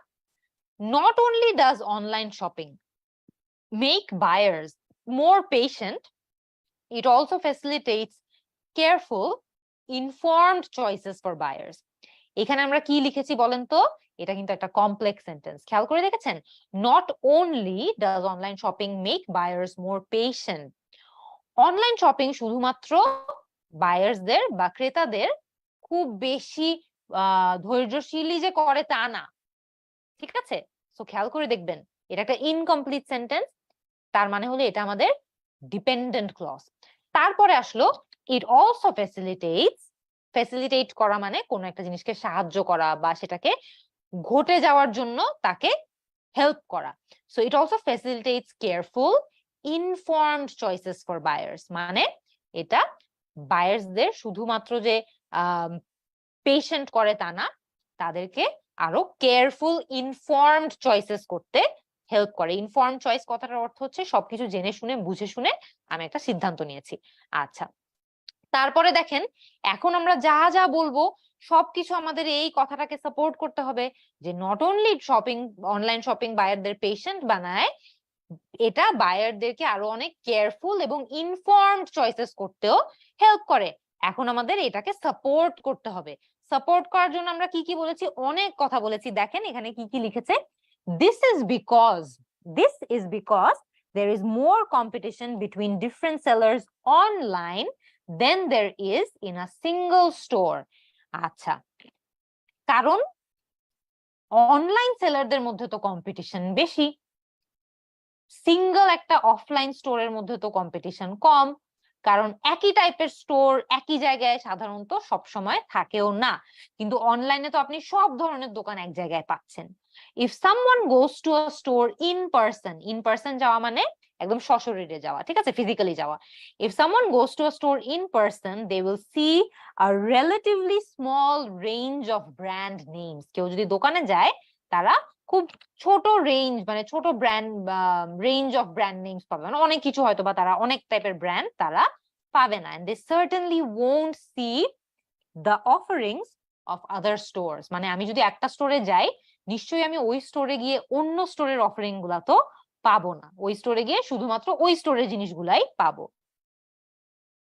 S1: Not only does online shopping make buyers more patient, it also facilitates careful informed choices for buyers. এখানে আমরা কি লিখেছি বলেন তো? এটা কিন্তু একটা কমপ্লেক্স সেন্টেন্স, খেয়াল করে দেখেছেন? Not only does online shopping make buyers more patient, online shopping শুধুমাত্র বায়ার্সদের বা ক্রেতাদের খুব বেশি ধৈর্যশীলই যে করে তা না, ঠিক আছে? সো খেয়াল করে দেখবেন, এটা একটা ইনকমপ্লিট সেন্টেন্স, তার মানে হলো এটা আমাদের ডিপেন্ডেন্ট ক্লজ। তারপরে আসলো ইট অলসো ফ্যাসিলিটেট করা মানে কোনো একটা জিনিসকে সাহায্য করা বা সেটাকে ঘটে যাওয়ার জন্য তাকে হেল্প করা। So it also facilitates careful informed choices for buyers, মানে এটা বায়ার্সদের শুধুমাত্র যে পেশেন্ট করে তা না, তাদেরকে আরো কেয়ারফুল ইনফর্মড চয়েসেস করতে হেল্প করে। ইনফর্মড চয়েস কথাটার অর্থ হচ্ছে সবকিছু জেনে শুনে বুঝে শুনে আমি একটা সিদ্ধান্ত নিয়েছি। আচ্ছা, তারপরে দেখেন, এখন আমরা যা যা বলবো সবকিছু আমাদের এই কথাটাকে সাপোর্ট করতে হবে যে not only shopping, online shopping বায়ারদের পেশেন্ট বানায়, এটা বায়ারদেরকে আরো অনেক কেয়ারফুল এবং ইনফর্মড চয়েসেস করতেও হেল্প করে। এখন আমাদের এটাকে সাপোর্ট করতে হবে। সাপোর্ট করার জন্য আমরা কি কি বলেছি? অনেক কথা বলেছি। দেখেন এখানে কি কি লিখেছে। This is because there is more competition between different sellers online than there is in a single store. আচ্ছা, কারণ অনলাইন সেলারদের মধ্যে তো কম্পিটিশন বেশি, সিঙ্গেল একটা অফলাইন স্টোরের মধ্যে তো কম্পিটিশন কম, কারণ একই টাইপের স্টোর একই জায়গায় সাধারণত সব সময় থাকেও না, কিন্তু অনলাইনে তো আপনি সব ধরনের দোকান এক জায়গায় পাচ্ছেন। If someone goes to a store in person যাওয়া মানে একদম সশরীরে যাওয়া, ঠিক আছে, ফিজিক্যালি যাওয়া। If someone goes to a store in person they will see a relatively small range of brand names. কেউ যদি দোকানে যায় তারা খুব ছোট রেঞ্জ, মানে ছোট brand range of brand names পাবে, মানে অনেক কিছু হয়তো বা তারা অনেক টাইপের ব্র্যান্ড তারা পাবে না। and they certainly won't see the offerings of other stores, মানে আমি যদি একটা স্টোরে যাই নিশ্চয়ই আমি ওই স্টোরে গিয়ে অন্য স্টোরের অফারিং গুলা তো পাবো না, ওই স্টোরে গিয়ে শুধুমাত্র ওই স্টোরের জিনিসগুলাই পাবো।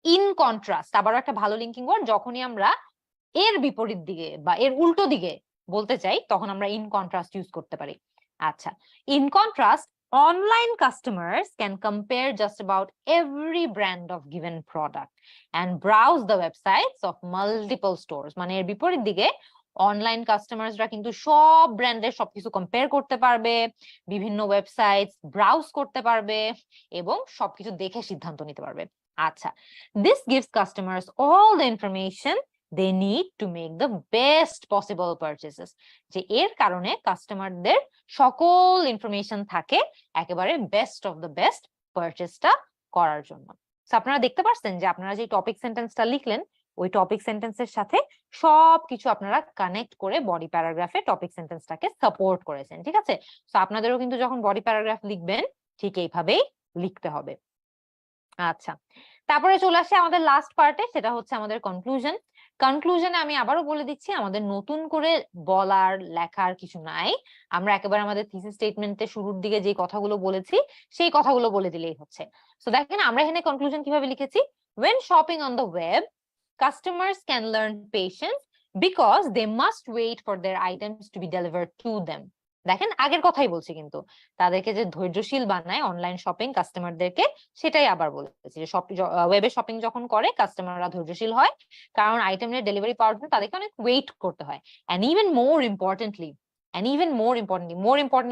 S1: ইন কন্ট্রাস্ট আবার একটা ভালো লিঙ্কিং ওয়ার্ড, যখনই আমরা এর বিপরীত দিকে বা এর উল্টো দিকে বলতে চাই তখন আমরা ইন কন্ট্রাস্ট ইউজ করতে পারি। আচ্ছা, in contrast online customers can compare just about every brand of given product and browse the websites of multiple stores, মানে এর বিপরীত দিকে অনলাইন কাস্টমারসরা কিন্তু সব ব্র্যান্ডের সবকিছু কম্পেয়ার করতে পারবে, বিভিন্ন ওয়েবসাইট ব্রাউজ করতে পারবে এবং সবকিছু দেখে সিদ্ধান্ত নিতে পারবে। আচ্ছা, this gives customers all the information they need to make the best possible purchases, যে এর কারণে কাস্টমারদের সকল ইনফরমেশন থাকে একেবারে বেস্ট অফ দ্য বেস্ট পারচেসটা করার জন্য। সো আপনারা দেখতে পাচ্ছেন যে আপনারা যে টপিক সেন্টেন্সটা লিখলেন ওই টপিক সেন্টেন্সের সাথে সবকিছু আপনারা কানেক্ট করে বডি প্যারাগ্রাফে টপিক সেন্টেন্সটাকে সাপোর্ট করেছেন, ঠিক আছে? সো আপনাদেরও কিন্তু যখন বডি প্যারাগ্রাফ লিখবেন ঠিক এইভাবেই লিখতে হবে। আচ্ছা, তারপরে চলে আসে আমাদের লাস্ট পার্টে, সেটা হচ্ছে আমাদের কনক্লুশনে আমি আবারও বলে দিচ্ছি আমাদের নতুন করে বলার লেখার কিছু নাই, আমরা একেবারে আমাদের থিসিস স্টেটমেন্টে শুরুর দিকে যে কথাগুলো বলেছি সেই কথাগুলো বলে দিলেই হচ্ছে। সো দেখেন আমরা এখানে কনক্লুশন কিভাবে লিখেছি। when shopping on the web customers can learn patience because they must wait for their items to be delivered to them. দেখেন আগের কথাই বলছি, কিন্তু তাদেরকে যে ধৈর্যশীল বানায় অনলাইন শপিং কাস্টমারদেরকে সেটাই আবার বলেছি যে ওয়েবে শপিং যখন করে কাস্টমাররা ধৈর্যশীল হয়, কারণ আইটেমের ডেলিভারি পাওয়ার জন্য তাদেরকে অনেক ওয়েট করতে হয়। and even more importantly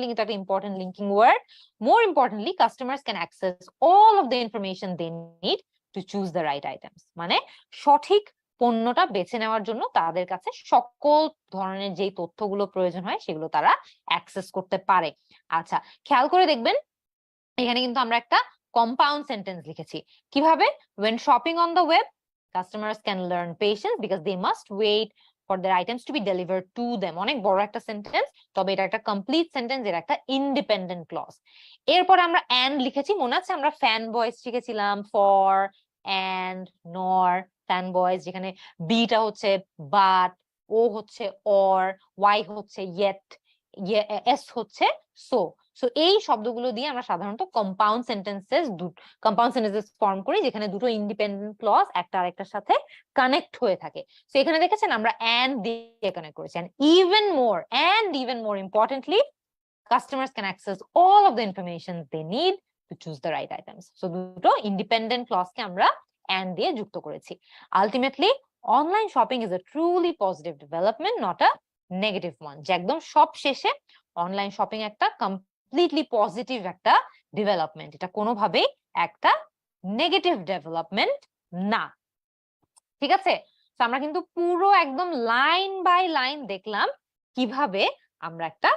S1: কিন্তু একটা important linking word, more importantly customers can access all of the information they need to choose the right items, মানে সঠিক পণ্যটা বেছে নেওয়ার জন্য তাদের কাছে সকল ধরনের যে তথ্যগুলো প্রয়োজন হয় সেগুলো তারা অ্যাক্সেস করতে পারে। আচ্ছা, খেয়াল করে দেখবেন এখানে কিন্তু আমরা একটা কম্পাউন্ড সেন্টেন্স লিখেছি। কিভাবে? when shopping on the web customers can learn patience because they must wait for their items to be delivered to them. অনেক বড় একটা সেন্টেন্স, তবে এটা একটা কমপ্লিট সেন্টেন্স, এর একটা ইন্ডিপেন্ডেন্ট ক্লজ। এরপরে আমরা and লিখেছি, মনে আছে আমরা ফ্যান বয়েজ শিখেছিলাম, for and nor fan boys, যেখানে বিটা হচ্ছে বাট, ও হচ্ছে or, y হচ্ছে yet, এস হচ্ছে সো। সো এই শব্দগুলো দিয়ে আমরা সাধারণত কম্পাউন্ড সেন্টেন্সেস ফর্ম করি, যেখানে দুটো ইন্ডিপেন্ডেন্ট ক্লজ একটা আরেকটার সাথে কানেক্ট হয়ে থাকে। তো এখানে দেখেছেন আমরা and দিয়ে কানেক্ট করেছি। and even more importantly, customers can access all of the information they need to choose the right items. So দুটো ইন্ডিপেন্ডেন্ট ক্লজকে আমরা and দিয়ে যুক্ত করেছি। Ultimately, online shopping is a truly positive development, not a negative one. যে একদম সব শেষে online shopping একটা কমপ্লিটলি পজিটিভ একটা ডেভেলপমেন্ট, এটা কোনোভাবেই একটা নেগেটিভ ডেভেলপমেন্ট না। ঠিক আছে, তো আমরা কিন্তু পুরো একদম লাইন বাই লাইন দেখলাম কিভাবে আমরা একটা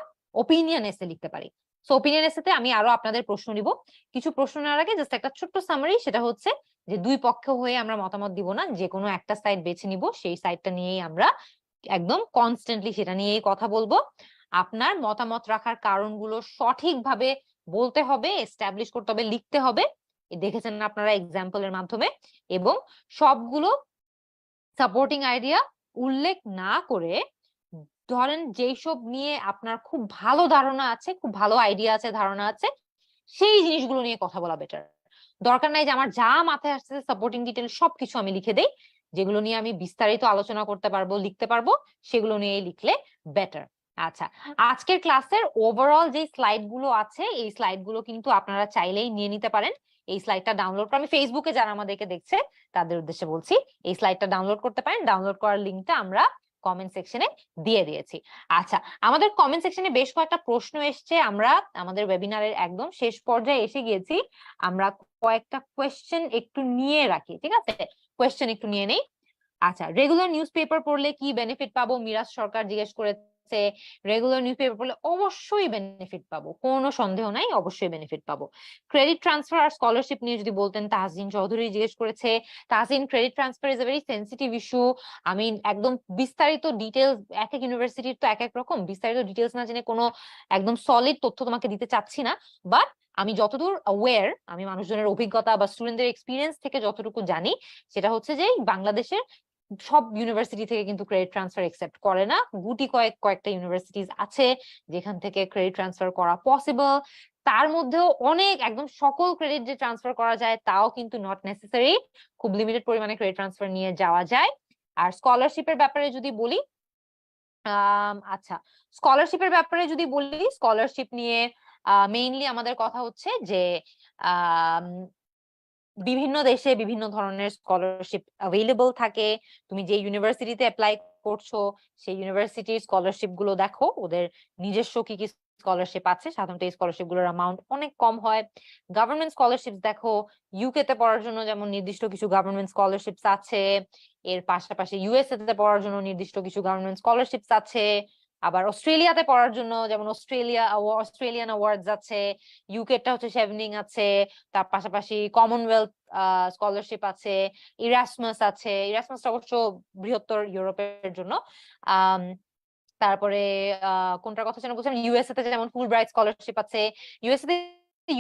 S1: ওপিনিয়ন এসে লিখতে পারি। সো ওপিনিয়ন এসেতে আমি আরো আপনাদের প্রশ্ন নিব। কিছু প্রশ্ন নেওয়ার আগে জাস্ট একটা ছোট্ট সামারি, সেটা হচ্ছে যে দুই পক্ষ হয়ে আমরা মতামত দিব না, যে কোনো একটা সাইড বেছে নিব, সেই সাইডটা নিয়েই আমরা একদম কনস্ট্যান্টলি সেটা নিয়েই কথা বলবো। আপনার মতামত রাখার কারণগুলো সঠিকভাবে বলতে হবে, এস্টাবলিশ করতে হবে, লিখতে হবে, দেখেছেন আপনারা এক্সাম্পলের মাধ্যমে। এবং সবগুলো সাপোর্টিং আইডিয়া উল্লেখ না করে, ধরেন যেই সব নিয়ে আপনার খুব ভালো ধারণা আছে, খুব ভালো আইডিয়া আছে, ধারণা আছে, সেই জিনিসগুলো নিয়ে কথা বলা বেটার। দরকার নাই যে আমার যা মাথায় আসছে সাপোর্টিং ডিটেল সবকিছু আমি লিখে দেই, যেগুলো নিয়ে আমি বিস্তারিত আলোচনা করতে পারবো, লিখতে পারবো, সেগুলো নিয়ে লিখলে বেটার। আচ্ছা, আজকের ক্লাসের ওভারঅল যে স্লাইড গুলো আছে, এই স্লাইড গুলো কিন্তু আপনারা চাইলেই নিয়ে নিতে পারেন। এই স্লাইডটা ডাউনলোড করে, আমি ফেসবুকে যারা আমাদেরকে দেখছে তাদের উদ্দেশ্যে বলছি, এই স্লাইডটা ডাউনলোড করতে পারেন। ডাউনলোড করার লিঙ্কটা আমরা কমেন্ট সেকশনে দিয়ে দিয়েছি। আচ্ছা, আমাদের কমেন্ট সেকশনে বেশ কয়েকটা প্রশ্ন এসছে, আমরা আমাদের ওয়েবিনারের একদম শেষ পর্যায়ে এসে গিয়েছি, আমরা কয়েকটা কোয়েশ্চেন একটু নিয়ে রাখি। ঠিক আছে, কোয়েশ্চেন একটু নিয়ে নেই। আচ্ছা, রেগুলার নিউজ পেপার পড়লে কি বেনিফিট পাবো, মিরাজ সরকার জিজ্ঞেস করেছে। রেগুলার নিউজ পেপার পড়লে অবশ্যই বেনিফিট পাবো, কোনো সন্দেহ নাই, অবশ্যই বেনিফিট পাবো। ক্রেডিট ট্রান্সফার আর স্কলারশিপ নিয়ে যদি বলতেন, তাহসিন চৌধুরী জিজ্ঞেস করেছে। Tahsin, credit transfer is a very sensitive issue. আমি একদম বিস্তারিত ডিটেলস, এক এক ইউনিভার্সিটির তো এক এক রকম, বিস্তারিত ডিটেলস না জেনে কোনো একদম সলিড তথ্য তোমাকে দিতে চাচ্ছি না। বাট আমি যতদূর অ্যাওয়্যার, আমি মানুষজনের অভিজ্ঞতা বা স্টুডেন্টদের এক্সপিরিয়েন্স থেকে যতটুকু জানি, সেটা হচ্ছে যে বাংলাদেশের সব ইউনিভার্সিটি থেকে কিন্তু ক্রেডিট ট্রান্সফার একসেপ্ট করে না। গুটি কয়েকটা ইউনিভার্সিটিজ আছে যেখান থেকে ক্রেডিট ট্রান্সফার করা পসিবল। তার মধ্যেও অনেক, একদম সকল ক্রেডিট যে ট্রান্সফার করা যায় তাও কিন্তু নট নেসেসারি, খুব লিমিটেড পরিমাণে ক্রেডিট ট্রান্সফার নিয়ে যাওয়া যায়। আর স্কলারশিপের ব্যাপারে যদি বলি, আচ্ছা, স্কলারশিপের ব্যাপারে যদি বলি, স্কলারশিপ নিয়ে মেইনলি আমাদের কথা হচ্ছে যে বিভিন্ন দেশে বিভিন্ন ধরনের স্কলারশিপ অ্যাভেলেবল থাকে। তুমি যে ইউনিভার্সিটিতে অ্যাপ্লাই করছো সেই ইউনিভার্সিটির স্কলারশিপ গুলো দেখো, ওদের নিজস্ব কি কি স্কলারশিপ আছে। সাধারণত এই স্কলারশিপ গুলোর অ্যামাউন্ট অনেক কম হয়। গভর্নমেন্ট স্কলারশিপ দেখো, ইউকে তে পড়ার জন্য যেমন নির্দিষ্ট কিছু গভর্নমেন্ট স্কলারশিপস আছে, এর পাশাপাশি ইউএসএ তে পড়ার জন্য নির্দিষ্ট কিছু গভর্নমেন্ট স্কলারশিপস আছে। আবার অস্ট্রেলিয়াতে পড়ার জন্য যেমন অস্ট্রেলিয়ান অ্যাওয়ার্ডস আছে, ইউকেটা হচ্ছে শেভনিং আছে, তার পাশাপাশি কমনওয়েলথ স্কলারশিপ আছে, ইরাসমাস আছে। ইরাসমাসটা অবশ্য বৃহত্তর ইউরোপের জন্য। তারপরে কোনটার কথা যেন বলছিলাম, ইউএসএ তে যেমন ফুল ব্রাইট স্কলারশিপ আছে। ইউএসএ তে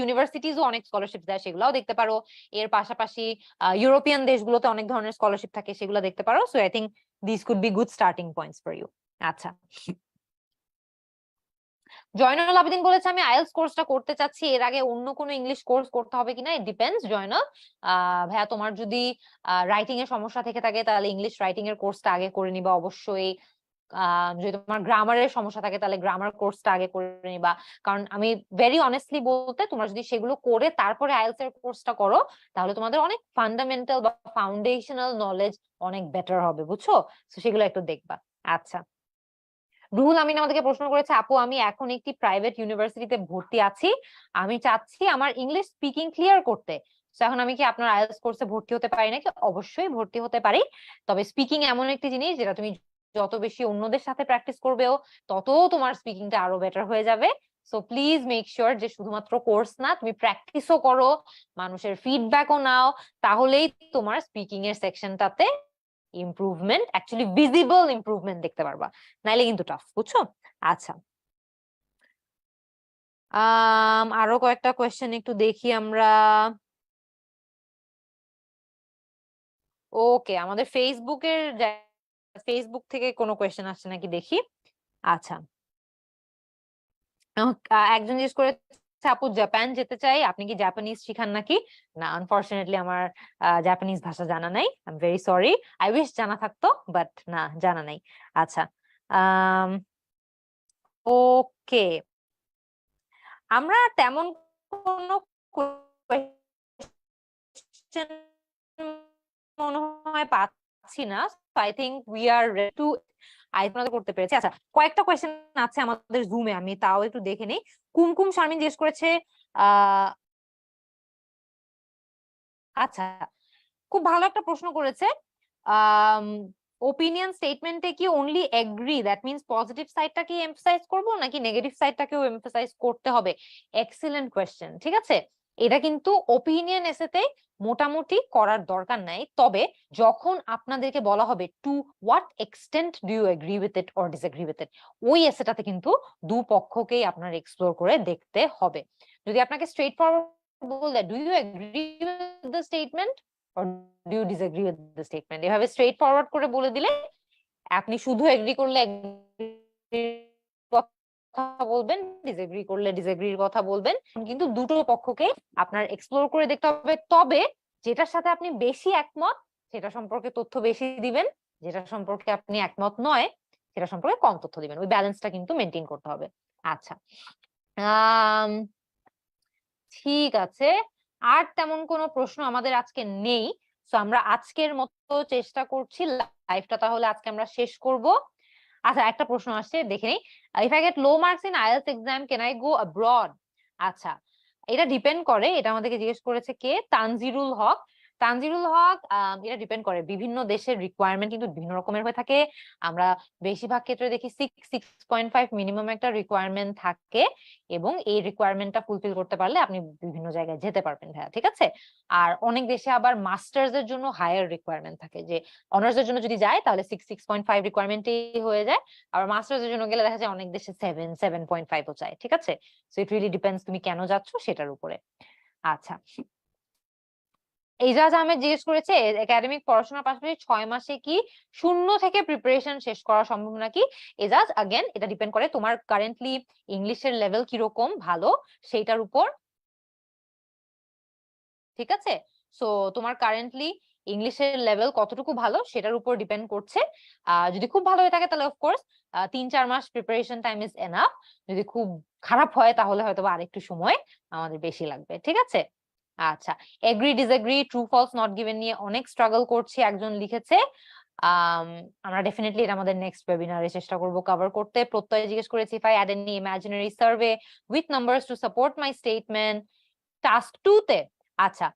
S1: ইউনিভার্সিটিজও অনেক স্কলারশিপ দেয়, সেগুলাও দেখতে পারো। এর পাশাপাশি ইউরোপিয়ান দেশগুলোতে অনেক ধরনের স্কলারশিপ থাকে, সেগুলো দেখতে পারো। So I think this could be good starting points for you. আচ্ছা, জয়নুল আবেদিন বলেছে আমি আইএলটিএস কোর্সটা করতে চাচ্ছি, এর আগে অন্য কোনো ইংলিশ কোর্স করতে হবে কিনা। It depends Zainul. ভাইয়া, তোমার যদি রাইটিং এর সমস্যা থেকে থাকে তাহলে ইংলিশ রাইটিং এর কোর্সটা আগে করে নিবা অবশ্যই। যদি তোমার গ্রামারের সমস্যা থাকে তাহলে গ্রামার কোর্সটা আগে করে নিবা। কারণ আমি ভেরি অনেস্টলি বলতে, তোমরা যদি সেগুলো করে তারপরে আইএলটিএস এর কোর্সটা করো, তাহলে তোমাদের অনেক ফান্ডামেন্টাল বা ফাউন্ডেশনাল নলেজ অনেক বেটার হবে, বুঝছো? তো সেগুলো একটু দেখবা। আচ্ছা, রুহুল আমিন আমাদেরকে প্রশ্ন করেছে, আপু আমি এখন একটি প্রাইভেট ইউনিভার্সিটিতে ভর্তি আছি, আমি চাচ্ছি আমার ইংলিশ স্পিকিং ক্লিয়ার করতে। এখন আমি কি আপনার আইএলটিএস কোর্সে ভর্তি হতে পারি নাকি? অবশ্যই ভর্তি হতে পারি। তবে স্পিকিং এমন একটি জিনিস যেটা তুমি যত বেশি অন্যদের সাথে প্র্যাকটিস করবেও, তত তোমার স্পিকিংটা আরো বেটার হয়ে যাবে। সো প্লিজ মেক শিওর যে শুধুমাত্র কোর্স না, তুমি প্র্যাকটিসও করো, মানুষের ফিডব্যাকও নাও, তাহলেই তোমার স্পিকিং এর সেকশনটাতে ইমপ্রুভমেন্ট, অ্যাকচুয়ালি ভিজিবল ইমপ্রুভমেন্ট দেখতে পারবা, নাইলে কিন্তু টাফ, বুঝছো? আচ্ছা, আরো কয়েকটা কোয়েশ্চেন একটু দেখি আমরা। ওকে, আমাদের ফেসবুক থেকে কোনো কোয়েশ্চেন আসছে নাকি দেখি। আচ্ছা, একজন জিজ্ঞেস করেছে আপু জাপান যেতে চাই, আপনি কি জাপানিজ শিখান নাকি? না, আনফরচুনেটলি আমার জাপানিজ ভাষা জানা নাই, I am very sorry. I wish জানা থাকতো, বাট না, জানা নাই। আচ্ছা, ওকে, আমরা তেমন কোনো কোয়েশ্চেন মনে হয় পাচ্ছি না। I think we are ready to আলোচনা করতে পেরেছি। আচ্ছা, কয়েকটা কোয়েশ্চেন আছে আমাদের জুমে, আমি তাও একটু দেখে নিই। কুমকুম শারমিন জিজ্ঞেস করেছে আচ্ছা, খুব ভালো একটা প্রশ্ন করেছে। ওপিনিয়ন স্টেটমেন্টে কি only agree, that means positive সাইডটাকে এমফাসাইজ করব নাকি নেগেটিভ সাইডটাকেও এমফাসাইজ করতে হবে? Excellent question. ঠিক আছে, এটা কিন্তু ওপিনিয়ন এসেতে মোটামুটি করার দরকার নাই, তবে যখন আপনাদেরকে বলা হবে to what extent do you agree with it or disagree with it, ওই এসেটাতে কিন্তু দুপক্ষকেই আপনার এক্সপ্লোর করে দেখতে হবে। যদি আপনাকে স্ট্রেট ফরওয়ার্ড বলে do you agree with the statement or do you disagree with the statement, এভাবে স্ট্রেট ফরওয়ার্ড করে বলে দিলে আপনি শুধু এগ্রি করলে কথা বলবেন, ডিসএগ্রি করলে ডিসএগ্রির কথা বলবেন, কিন্তু দুটো পক্ষকে আপনার এক্সপ্লোর করে দেখতে হবে। তবে যেটার সাথে আপনি বেশি একমত সেটা সম্পর্কে তথ্য বেশি দিবেন, যেটা সম্পর্কে আপনি একমত নয় সেটা সম্পর্কে কম তথ্য দিবেন, ওই ব্যালেন্সটা কিন্তু মেনটেন করতে হবে। আচ্ছা, ঠিক আছে, আর তেমন কোনো প্রশ্ন আমাদের আজকে নেই, তো আমরা আজকের মতো চেষ্টা করছি লাইভটা তাহলে আজকে আমরা শেষ করব। আচ্ছা, একটা প্রশ্ন আসছে দেখে নিই। If I get low marks in IELTS exam can I go abroad? আচ্ছা, এটা ডিপেন্ড করে, এটা আমাদেরকে জিজ্ঞেস করেছে কে, তানজিরুল হক। তানজিরুল হক, এটা ডিপেন্ড করে, বিভিন্ন দেশের রিকোয়ারমেন্ট কিন্তু বিভিন্ন রকমের হয়ে থাকে। আমরা বেশিরভাগ ক্ষেত্রে দেখি 6.5 মিনিমাম একটা রিকোয়ারমেন্ট থাকে, এবং এই রিকোয়ারমেন্টটা ফুলফিল করতে পারলে আপনি বিভিন্ন জায়গায় যেতে পারবেন ভাইয়া, ঠিক আছে? আর অনেক দেশে আবার মাস্টার্স এর জন্য হায়ার রিকোয়ারমেন্ট থাকে, যে অনার্স এর জন্য যদি যায় তাহলে 6.5 রিকোয়ারমেন্টই হয়ে যায়, আর মাস্টার্স এর জন্য গেলে দেখা যায় অনেক দেশে 7.5 ও চায়, ঠিক আছে? সো ইট রিয়েলি ডিপেন্ডস তুমি কেন যাচ্ছ সেটার উপরে। আচ্ছা, এজাজ আহমেদ জিজ্ঞেস করেছে একাডেমিক পড়াশোনার পাশাপাশি 6 মাসে কি শূন্য থেকে প্রিপারেশন শেষ করা সম্ভব নাকি? এজাজ, अगेन এটা ডিপেন্ড করে তোমার কারেন্টলি ইংলিশের লেভেল কিরকম ভালো সেইটার উপর, ঠিক আছে? সো তোমার কারেন্টলি ইংলিশের লেভেল কতটুকু ভালো সেটার উপর ডিপেন্ড করছে। যদি খুব ভালো হয়ে থাকে তাহলে অফকোর্স 3-4 মাস প্রিপারেশন টাইম ইজ এনাফ। যদি খুব খারাপ হয় তাহলে হয়তো আরেকটু সময় আমাদের বেশি লাগবে, ঠিক আছে? আচ্ছা, agree disagree true false not given নিয়ে অনেক স্ট্রাগল করছি একজন লিখেছে। আমরা ডেফিনেটলি এটা আমাদের নেক্সট ওয়েবিনারে চেষ্টা করব কভার করতে। প্রত্যয় জিজ্ঞেস করেছি if I add any imaginary survey with numbers to support my statement task 2 তে। আচ্ছা,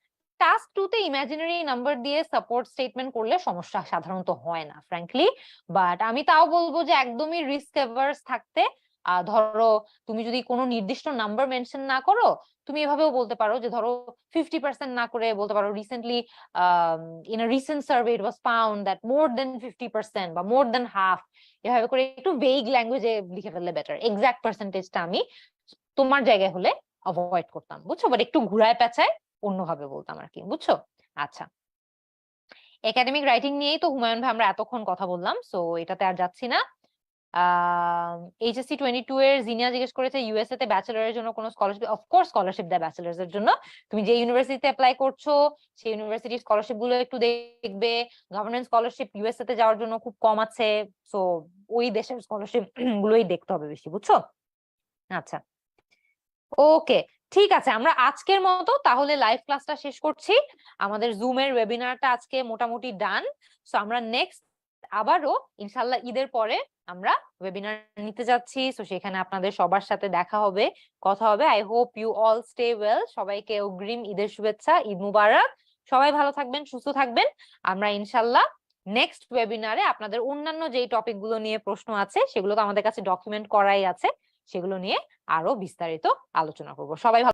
S1: টাস্ক 2 তে ইমাজিনারি নাম্বার দিয়ে সাপোর্ট স্টেটমেন্ট করলে সমস্যা সাধারণত হয় না ফ্র্যাঙ্কলি, বাট আমি তাও বলবো যে একদমই রিস্ক এভার্স থাকতে, ধরো তুমি যদি কোনো নির্দিষ্ট নাম্বার মেনশন না করো, তুমি এভাবেও বলতে পারো যে ধরো 50% না করে বলতে পারো recently in a recent survey it was found that more than 50% বা মোর দেন হাফ, এভাবে করে একটু ভেগ ল্যাঙ্গুয়েজে লিখে ফেললে বেটার। এক্সাক্ট পার্সেন্টেজটা আমি তোমার জায়গায় হলে অ্যাভয়েড করতাম, বুঝছো? বাট একটু ঘুরায় পেঁচায় অন্যভাবে বলতাম আর কি, বুঝছো? আচ্ছা, একাডেমিক রাইটিং নিয়েই তো হুমায়ুন ভাই আমরা এতক্ষণ কথা বললাম, সো এটাতে আর যাচ্ছি না। এইচএসসি 22 এর জিনিয়া জিজ্ঞেস করেছে ইউএসএ তে ব্যাচেলরের জন্য কোনো স্কলারশিপ? অফকোর্স স্কলারশিপ দেয় ব্যাচেলার্স এর জন্য। তুমি যে ইউনিভার্সিটিতে অ্যাপ্লাই করছো সেই ইউনিভার্সিটির স্কলারশিপ গুলো একটু দেখবে। গভর্নমেন্ট স্কলারশিপ ইউএসএ তে যাওয়ার জন্য খুব কম আছে, সো ওই দেশের স্কলারশিপ গুলোই দেখতে হবে বেশি, বুঝছো? আচ্ছা, ওকে, ঠিক আছে, আমরা আজকের মতো তাহলে লাইভ ক্লাসটা শেষ করছি। আমাদের জুমের ওয়েবিনারটা আজকে মোটামুটি ডান। সো আমরা নেক্সট আবারও ইনশাল্লাহ ঈদের পরে আমরা ওয়েবিনার নিতে যাচ্ছি, সো সেখানে আপনাদের সবার সাথে দেখা হবে, কথা হবে। I hope you all stay well. সবাইকে অগ্রিম ঈদের শুভেচ্ছা, ঈদ মুবারক। সবাই ভালো থাকবেন, সুস্থ থাকবেন। আমরা ইনশাল্লাহ নেক্সট ওয়েবিনারে আপনাদের অন্যান্য যেই টপিক গুলো নিয়ে প্রশ্ন আছে সেগুলো তো আমাদের কাছে ডকুমেন্ট করাই আছে, সেগুলো নিয়ে আরো বিস্তারিত আলোচনা করব। সবাই